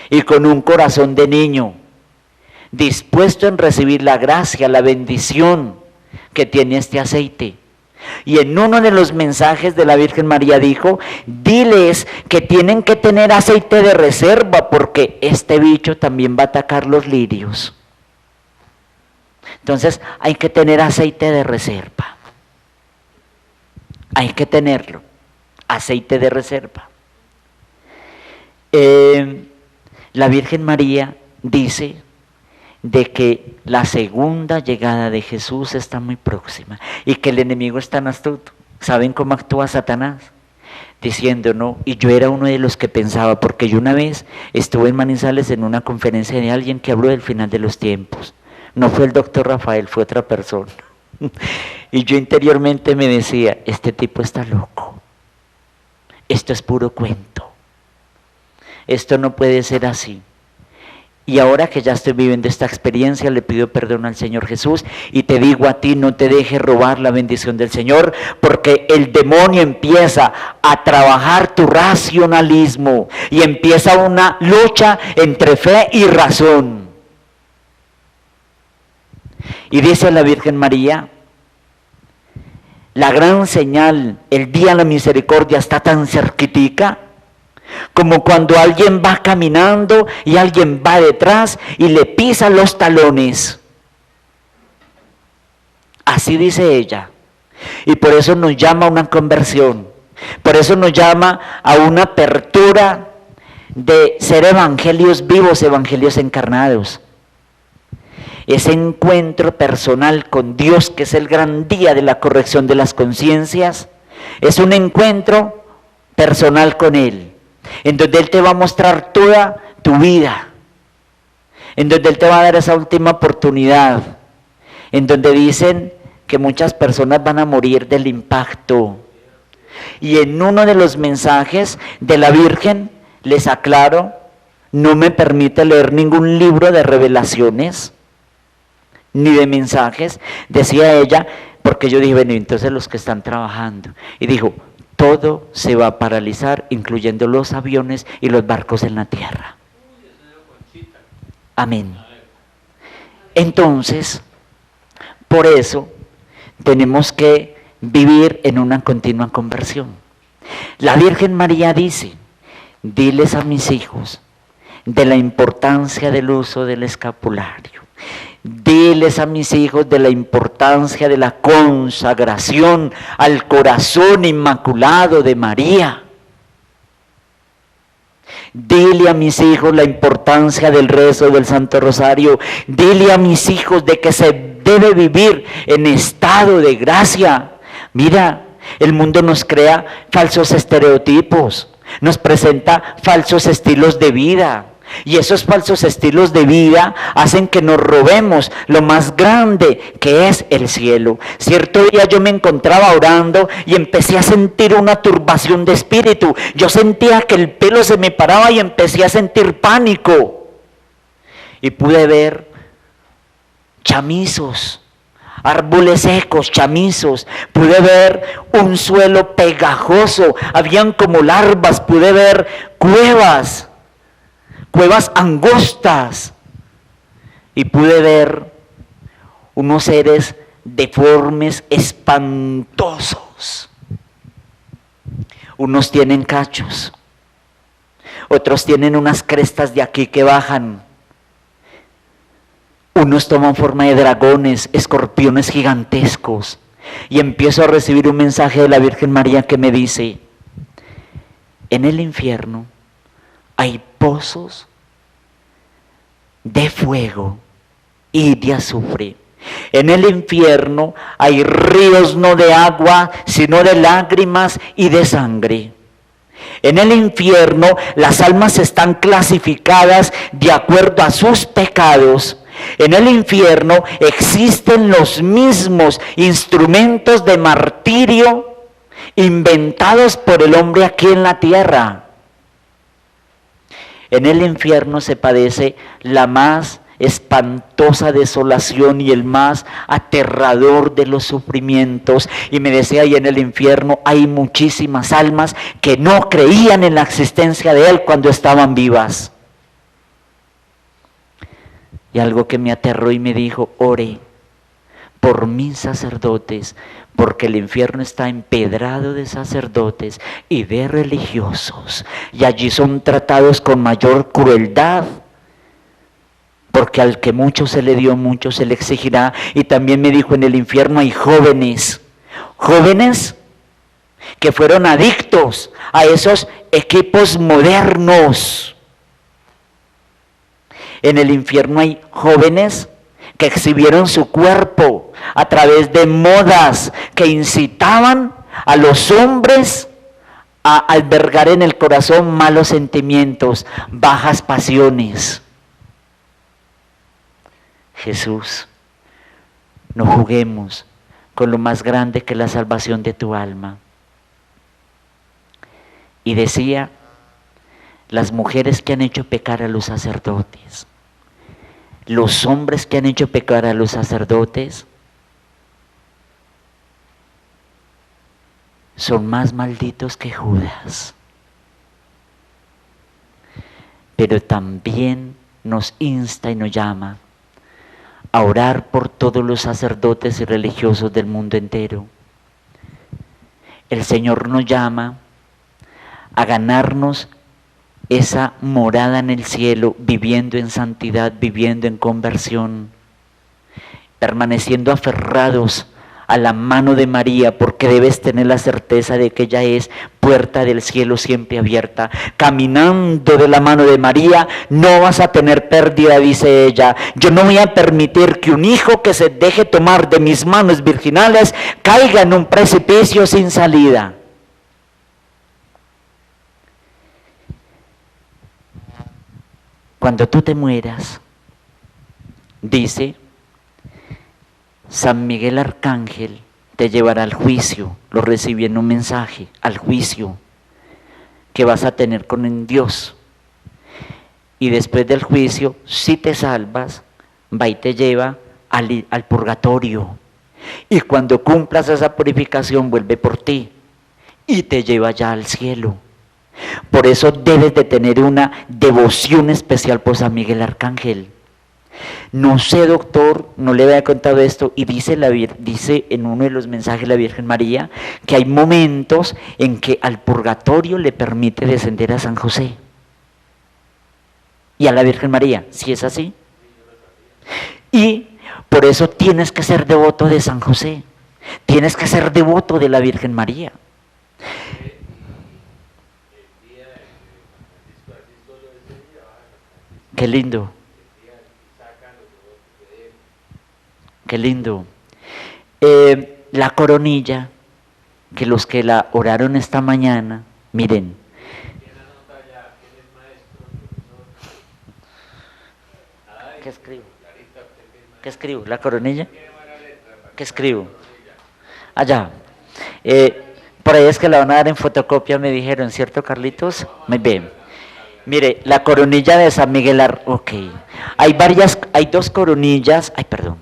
y con un corazón de niño, dispuesto en recibir la gracia, la bendición que tiene este aceite. Y en uno de los mensajes de la Virgen María dijo, diles que tienen que tener aceite de reserva porque este bicho también va a atacar los lirios. Entonces hay que tener aceite de reserva. Hay que tenerlo, aceite de reserva. La Virgen María dice de que la segunda llegada de Jesús está muy próxima y que el enemigo es tan astuto. ¿Saben cómo actúa Satanás? Diciendo, no, y yo era uno de los que pensaba, porque yo una vez estuve en Manizales en una conferencia de alguien que habló del final de los tiempos. No fue el doctor Rafael, fue otra persona. Y yo interiormente me decía, este tipo está loco. Esto es puro cuento. Esto no puede ser así. Y ahora que ya estoy viviendo esta experiencia, le pido perdón al Señor Jesús y te digo a ti, no te dejes robar la bendición del Señor, porque el demonio empieza a trabajar tu racionalismo y empieza una lucha entre fe y razón. Y dice la Virgen María, la gran señal, el día de la misericordia está tan cerquitica, como cuando alguien va caminando y alguien va detrás y le pisa los talones. Así dice ella. Y por eso nos llama a una conversión. Por eso nos llama a una apertura de ser evangelios vivos, evangelios encarnados. Ese encuentro personal con Dios, que es el gran día de la corrección de las conciencias, es un encuentro personal con Él, en donde Él te va a mostrar toda tu vida, en donde Él te va a dar esa última oportunidad en donde dicen que muchas personas van a morir del impacto. Y en uno de los mensajes de la Virgen, les aclaro, no me permite leer ningún libro de revelaciones, ni de mensajes, decía ella, porque yo dije, bueno, entonces los que están trabajando. Y dijo, todo se va a paralizar, incluyendo los aviones y los barcos en la tierra. Amén. Entonces, por eso tenemos que vivir en una continua conversión. La Virgen María dice, diles a mis hijos de la importancia del uso del escapulario. Diles a mis hijos de la importancia de la consagración al corazón inmaculado de María. Dile a mis hijos la importancia del rezo del Santo Rosario. Dile a mis hijos de que se debe vivir en estado de gracia. Mira, el mundo nos crea falsos estereotipos, nos presenta falsos estilos de vida. Y esos falsos estilos de vida hacen que nos robemos lo más grande que es el cielo. Cierto día yo me encontraba orando y empecé a sentir una turbación de espíritu. Yo sentía que el pelo se me paraba y empecé a sentir pánico. Y pude ver chamizos, árboles secos, chamizos, pude ver un suelo pegajoso, habían como larvas, pude ver cuevas angostas, y pude ver unos seres deformes, espantosos. Unos tienen cachos, otros tienen unas crestas de aquí que bajan, unos toman forma de dragones, escorpiones gigantescos, y empiezo a recibir un mensaje de la Virgen María que me dice, en el infierno hay pozos de fuego y de azufre. En el infierno hay ríos no de agua, sino de lágrimas y de sangre. En el infierno las almas están clasificadas de acuerdo a sus pecados. En el infierno existen los mismos instrumentos de martirio inventados por el hombre aquí en la tierra. En el infierno se padece la más espantosa desolación y el más aterrador de los sufrimientos. Y me decía, y en el infierno hay muchísimas almas que no creían en la existencia de Él cuando estaban vivas. Y algo que me aterró y me dijo, ore por mis sacerdotes, porque el infierno está empedrado de sacerdotes y de religiosos, y allí son tratados con mayor crueldad, porque al que mucho se le dio, mucho se le exigirá. Y también me dijo, en el infierno hay jóvenes que fueron adictos a esos equipos modernos. En el infierno hay jóvenes que exhibieron su cuerpo a través de modas que incitaban a los hombres a albergar en el corazón malos sentimientos, bajas pasiones. Jesús, no juguemos con lo más grande que es la salvación de tu alma. Y decía, las mujeres que han hecho pecar a los sacerdotes, los hombres que han hecho pecar a los sacerdotes, son más malditos que Judas. Pero también nos insta y nos llama a orar por todos los sacerdotes y religiosos del mundo entero. El Señor nos llama a ganarnos esa morada en el cielo, viviendo en santidad, viviendo en conversión, permaneciendo aferrados a la mano de María, porque debes tener la certeza de que ella es puerta del cielo siempre abierta. Caminando de la mano de María no vas a tener pérdida, dice ella. Yo no voy a permitir que un hijo que se deje tomar de mis manos virginales caiga en un precipicio sin salida. Cuando tú te mueras, dice, San Miguel Arcángel te llevará al juicio, lo recibí en un mensaje, al juicio que vas a tener con Dios. Y después del juicio, si te salvas, va y te lleva al purgatorio. Y cuando cumplas esa purificación, vuelve por ti y te lleva ya al cielo. Por eso debes de tener una devoción especial por San Miguel Arcángel. No sé, doctor, no le había contado esto, y dice en uno de los mensajes la Virgen María que hay momentos en que al purgatorio le permite descender a San José y a la Virgen María, ¿sí es así? Y por eso tienes que ser devoto de San José, tienes que ser devoto de la Virgen María. Qué lindo. Qué lindo. La coronilla, que los que la oraron esta mañana, miren. ¿Qué escribo? ¿Qué escribo? ¿La coronilla? ¿Qué escribo? Allá. Por ahí es que la van a dar en fotocopia, me dijeron, ¿cierto, Carlitos? Muy bien. Mire, la coronilla de San Miguel ok. Hay dos coronillas, ay, perdón.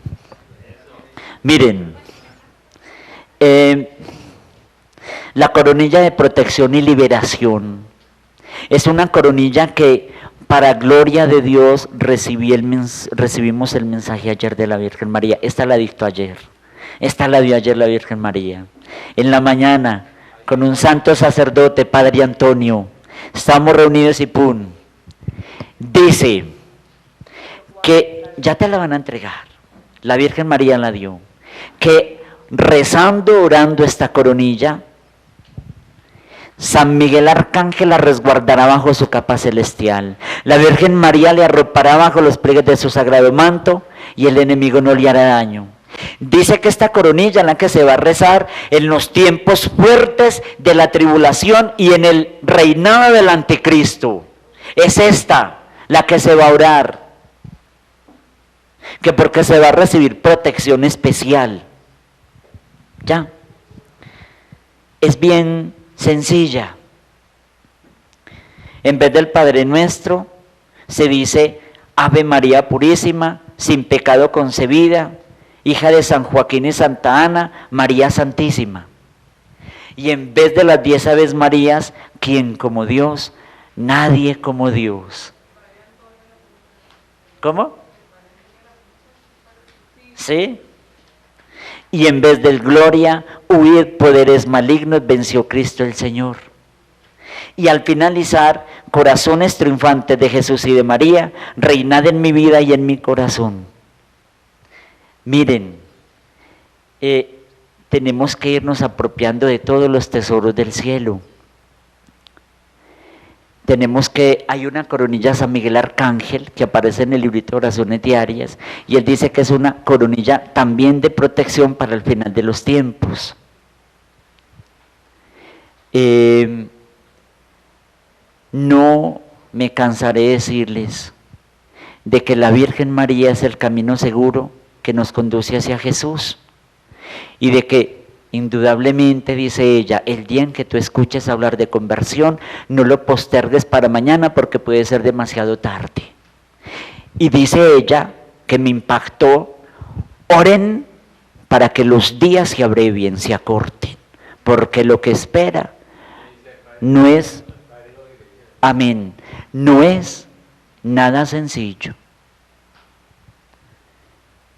Miren, la coronilla de protección y liberación es una coronilla que para gloria de Dios recibimos el mensaje ayer de la Virgen María. Esta la dictó ayer, esta la dio ayer la Virgen María. En la mañana, con un santo sacerdote, Padre Antonio, estamos reunidos y pum, dice que ya te la van a entregar, la Virgen María la dio, que rezando, orando esta coronilla, San Miguel Arcángel la resguardará bajo su capa celestial, la Virgen María le arropará bajo los pliegues de su sagrado manto y el enemigo no le hará daño. Dice que esta coronilla en la que se va a rezar en los tiempos fuertes de la tribulación y en el reinado del anticristo, es esta la que se va a orar, que porque se va a recibir protección especial. Ya, es bien sencilla. En vez del Padre Nuestro se dice Ave María Purísima, sin pecado concebida, hija de San Joaquín y Santa Ana, María Santísima. Y en vez de las 10 Aves Marías, ¿quién como Dios? Nadie como Dios. ¿Cómo? ¿Sí? Y en vez del gloria, huid poderes malignos, venció Cristo el Señor. Y al finalizar, corazones triunfantes de Jesús y de María, reinad en mi vida y en mi corazón. Miren, tenemos que irnos apropiando de todos los tesoros del cielo. Hay una coronilla San Miguel Arcángel que aparece en el librito de oraciones diarias, y él dice que es una coronilla también de protección para el final de los tiempos. No me cansaré de decirles de que la Virgen María es el camino seguro que nos conduce hacia Jesús, y de que indudablemente, dice ella, el día en que tú escuches hablar de conversión, no lo postergues para mañana porque puede ser demasiado tarde. Y dice ella, que me impactó, oren para que los días se abrevien, se acorten, porque lo que espera no es, amén, no es nada sencillo.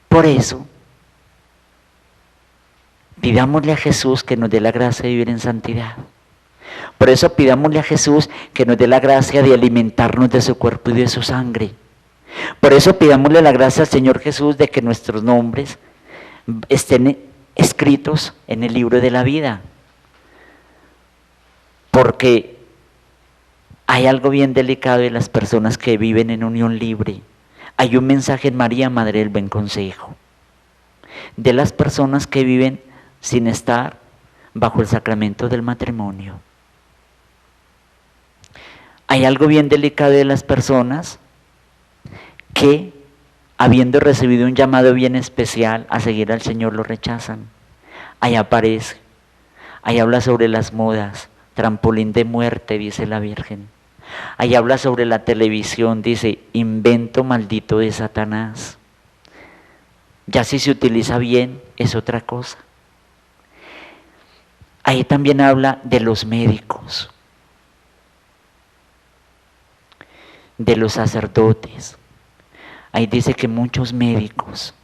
Por eso, pidámosle a Jesús que nos dé la gracia de vivir en santidad. Por eso pidámosle a Jesús que nos dé la gracia de alimentarnos de su cuerpo y de su sangre. Por eso pidámosle la gracia al Señor Jesús de que nuestros nombres estén escritos en el libro de la vida. Porque hay algo bien delicado de las personas que viven en unión libre. Hay un mensaje en María, Madre del Buen Consejo, de las personas que viven sin estar bajo el sacramento del matrimonio. Hay algo bien delicado de las personas que habiendo recibido un llamado bien especial a seguir al Señor, lo rechazan. Ahí aparece, ahí habla sobre las modas, trampolín de muerte, dice la Virgen. Ahí habla sobre la televisión, dice, invento maldito de Satanás. Ya si se utiliza bien, es otra cosa. Ahí también habla de los médicos, de los sacerdotes. Ahí dice que muchos médicos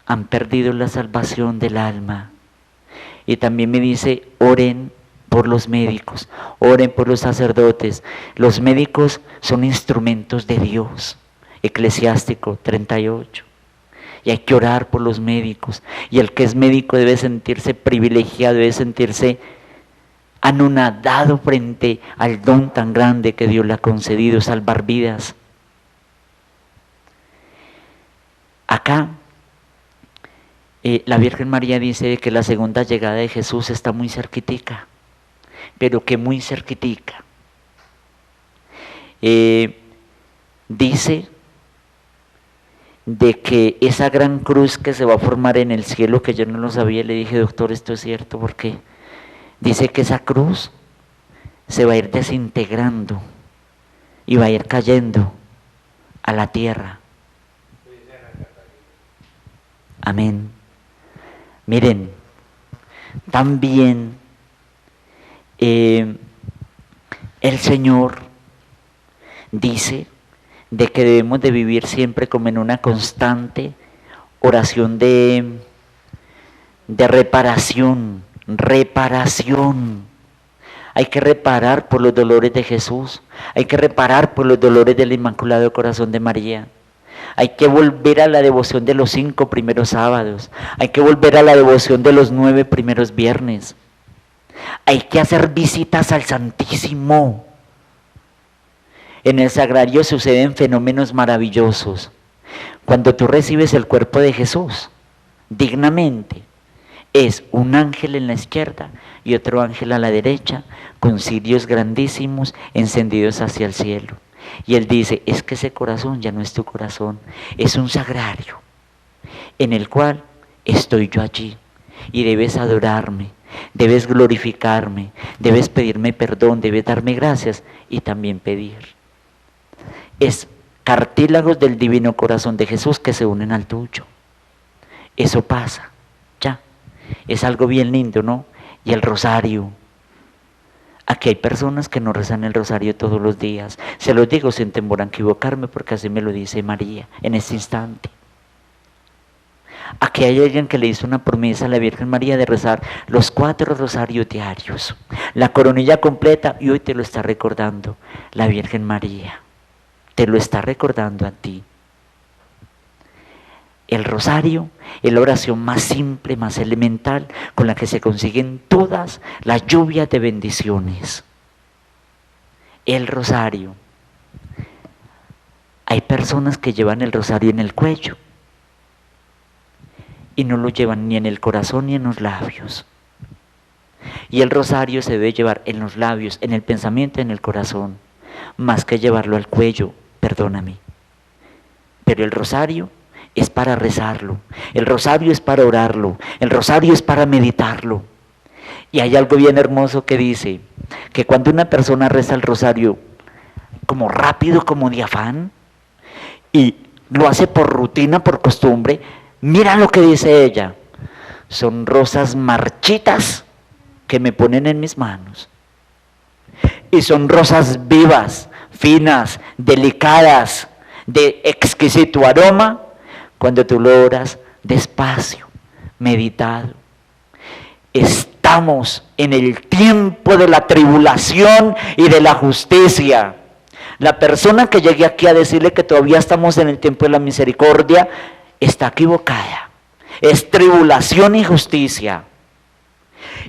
han perdido la salvación del alma. Y también me dice, oren por los médicos, oren por los sacerdotes. Los médicos son instrumentos de Dios. Eclesiástico 38. Y hay que orar por los médicos. Y el que es médico debe sentirse privilegiado, debe sentirse anonadado frente al don tan grande que Dios le ha concedido, salvar vidas. Acá la Virgen María dice que la segunda llegada de Jesús está muy cerquitica, pero que muy cerquitica. Dice de que esa gran cruz que se va a formar en el cielo, que yo no lo sabía, le dije, doctor, esto es cierto, porque dice que esa cruz se va a ir desintegrando y va a ir cayendo a la tierra. Amén. Miren, también el Señor dice de que debemos de vivir siempre como en una constante oración de reparación. Hay que reparar por los dolores de Jesús, hay que reparar por los dolores del Inmaculado Corazón de María. Hay que volver a la devoción de los 5 primeros sábados, hay que volver a la devoción de los 9 primeros viernes. Hay que hacer visitas al Santísimo. En el sagrario suceden fenómenos maravillosos. Cuando tú recibes el cuerpo de Jesús, dignamente, es un ángel en la izquierda y otro ángel a la derecha, con cirios grandísimos encendidos hacia el cielo. Y él dice, es que ese corazón ya no es tu corazón, es un sagrario en el cual estoy yo allí y debes adorarme, debes glorificarme, debes pedirme perdón, debes darme gracias y también pedir. Es cartílagos del divino corazón de Jesús que se unen al tuyo. Eso pasa, ya. Es algo bien lindo, ¿no? Y el rosario. Aquí hay personas que no rezan el rosario todos los días. Se los digo sin temor a equivocarme porque así me lo dice María en este instante. Aquí hay alguien que le hizo una promesa a la Virgen María de rezar los 4 rosarios diarios, la coronilla completa, y hoy te lo está recordando la Virgen María. Te lo está recordando a ti. El rosario es la oración más simple, más elemental, con la que se consiguen todas las lluvias de bendiciones. El rosario. Hay personas que llevan el rosario en el cuello y no lo llevan ni en el corazón ni en los labios. Y el rosario se debe llevar en los labios, en el pensamiento y en el corazón, más que llevarlo al cuello, perdóname. Pero el rosario es para rezarlo, el rosario es para orarlo, el rosario es para meditarlo. Y hay algo bien hermoso que dice, que cuando una persona reza el rosario como rápido, como de afán, y lo hace por rutina, por costumbre, mira lo que dice ella, son rosas marchitas que me ponen en mis manos. Y son rosas vivas, finas, delicadas, de exquisito aroma, cuando tú lo oras despacio, meditado. Estamos en el tiempo de la tribulación y de la justicia. La persona que llegue aquí a decirle que todavía estamos en el tiempo de la misericordia, está equivocada. Es tribulación y justicia.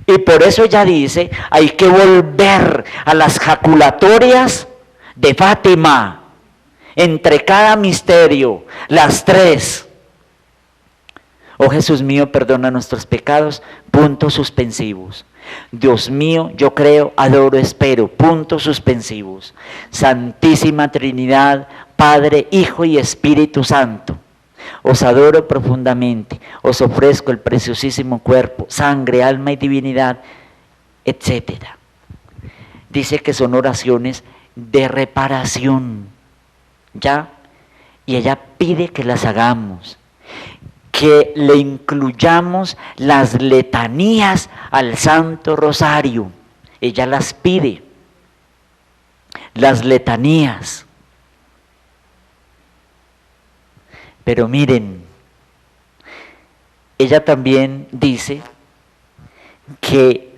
Y por eso ella dice, hay que volver a las jaculatorias de Fátima. Entre cada misterio, las 3. Oh Jesús mío, perdona nuestros pecados, puntos suspensivos. Dios mío, yo creo, adoro, espero, puntos suspensivos. Santísima Trinidad, Padre, Hijo y Espíritu Santo, os adoro profundamente, os ofrezco el preciosísimo cuerpo, sangre, alma y divinidad, etc. Dice que son oraciones de reparación, ¿ya? Y ella pide que las hagamos, que le incluyamos las letanías al Santo Rosario. Ella las pide, las letanías. Pero miren, ella también dice que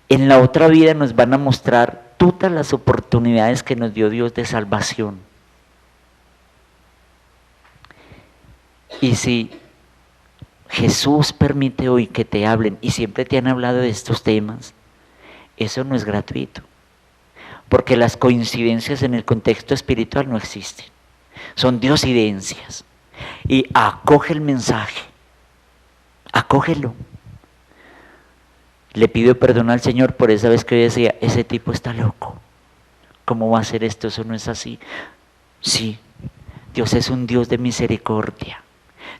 en la otra vida nos van a mostrar todas las oportunidades que nos dio Dios de salvación. Y si Jesús permite hoy que te hablen, y siempre te han hablado de estos temas, eso no es gratuito, porque las coincidencias en el contexto espiritual no existen, son diosidencias. Y acoge el mensaje, acógelo. Le pido perdón al Señor por esa vez que yo decía, ese tipo está loco, ¿cómo va a hacer esto? Eso no es así. Sí, Dios es un Dios de misericordia,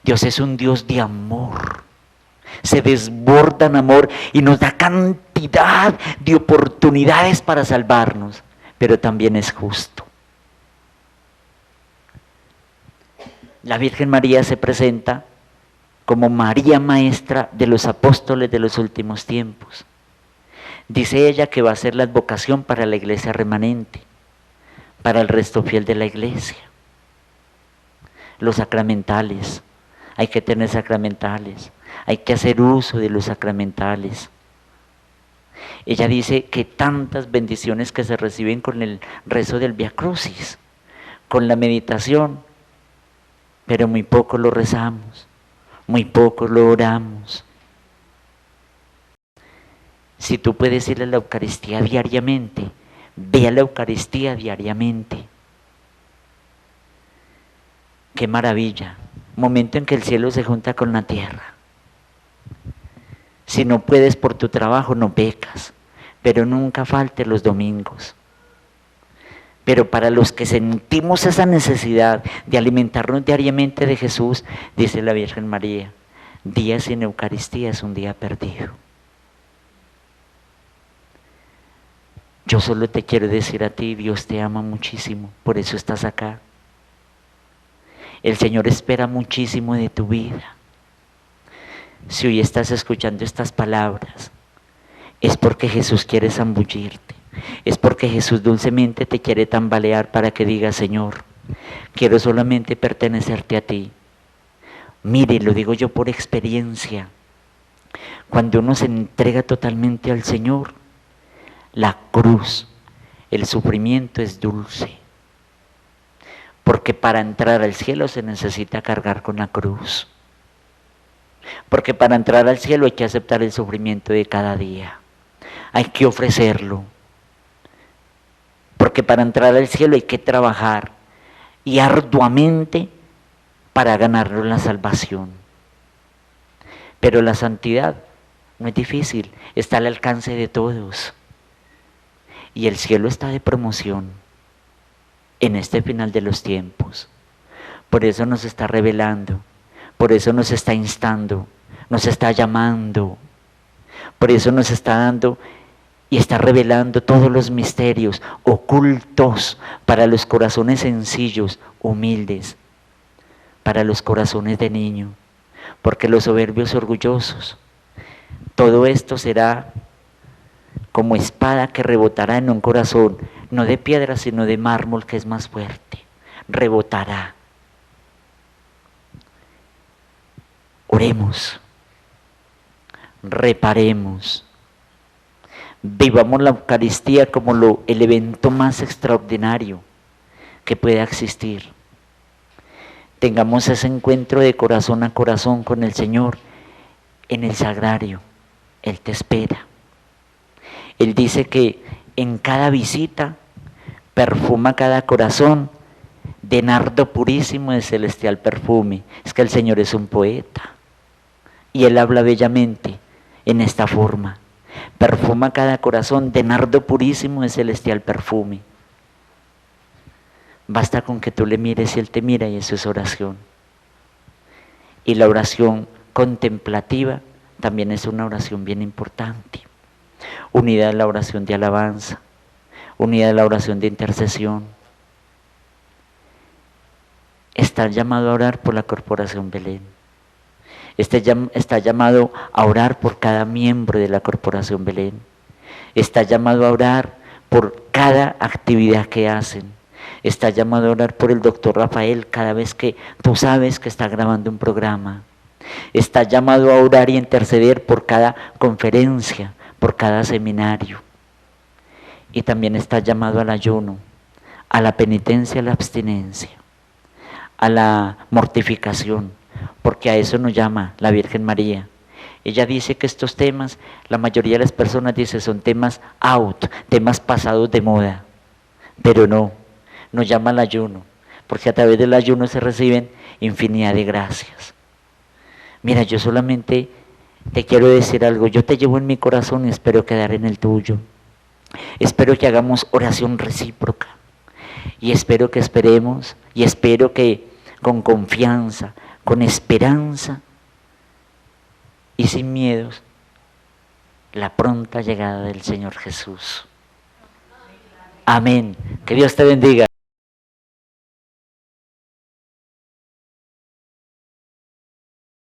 Dios es un Dios de amor, se desborda en amor y nos da cantidad de oportunidades para salvarnos, pero también es justo. La Virgen María se presenta como María Maestra de los apóstoles de los últimos tiempos. Dice ella que va a ser la advocación para la iglesia remanente, para el resto fiel de la iglesia. Los sacramentales, hay que tener sacramentales, hay que hacer uso de los sacramentales. Ella dice que tantas bendiciones que se reciben con el rezo del Vía Crucis, con la meditación, pero muy poco lo rezamos, muy poco lo oramos. Si tú puedes ir a la Eucaristía diariamente, ve a la Eucaristía diariamente. ¡Qué maravilla! Momento en que el cielo se junta con la tierra. Si no puedes por tu trabajo, no pecas, pero nunca falte los domingos. Pero para los que sentimos esa necesidad de alimentarnos diariamente de Jesús, dice la Virgen María, día sin Eucaristía es un día perdido. Yo solo te quiero decir a ti, Dios te ama muchísimo, por eso estás acá. El Señor espera muchísimo de tu vida. Si hoy estás escuchando estas palabras, es porque Jesús quiere zambullirte. Es porque Jesús dulcemente te quiere tambalear para que digas, Señor, quiero solamente pertenecerte a ti. Mire, lo digo yo por experiencia. Cuando uno se entrega totalmente al Señor, la cruz, el sufrimiento es dulce. Porque para entrar al cielo se necesita cargar con la cruz. Porque para entrar al cielo hay que aceptar el sufrimiento de cada día. Hay que ofrecerlo. Porque para entrar al cielo hay que trabajar y arduamente para ganarnos la salvación. Pero la santidad no es difícil, está al alcance de todos. Y el cielo está de promoción en este final de los tiempos. Por eso nos está revelando, por eso nos está instando, nos está llamando, por eso nos está dando y está revelando todos los misterios ocultos para los corazones sencillos, humildes, para los corazones de niño, porque los soberbios orgullosos, todo esto será como espada que rebotará en un corazón, no de piedra sino de mármol que es más fuerte, rebotará. Oremos, reparemos, vivamos la Eucaristía como el evento más extraordinario que pueda existir. Tengamos ese encuentro de corazón a corazón con el Señor en el sagrario. Él te espera. Él dice que en cada visita perfuma cada corazón de nardo purísimo de celestial perfume. Es que el Señor es un poeta y Él habla bellamente en esta forma. Perfuma cada corazón de nardo purísimo de celestial perfume. Basta con que tú le mires y Él te mira y eso es oración. Y la oración contemplativa también es una oración bien importante, unida a la oración de alabanza, unida a la oración de intercesión. Está llamado a orar por la Corporación Belén. Está llamado a orar por cada miembro de la Corporación Belén. Está llamado a orar por cada actividad que hacen. Está llamado a orar por el doctor Rafael cada vez que tú sabes que está grabando un programa. Está llamado a orar y interceder por cada conferencia, por cada seminario. Y también está llamado al ayuno, a la penitencia, a la abstinencia, a la mortificación, porque a eso nos llama la Virgen María. Ella dice que estos temas, la mayoría de las personas dice son temas out, temas pasados de moda, pero no, nos llama al ayuno, porque a través del ayuno se reciben infinidad de gracias. Mira, yo solamente te quiero decir algo, yo te llevo en mi corazón y espero quedar en el tuyo. Espero que hagamos oración recíproca y espero que esperemos y espero que con confianza, con esperanza y sin miedos, la pronta llegada del Señor Jesús. Amén. Que Dios te bendiga.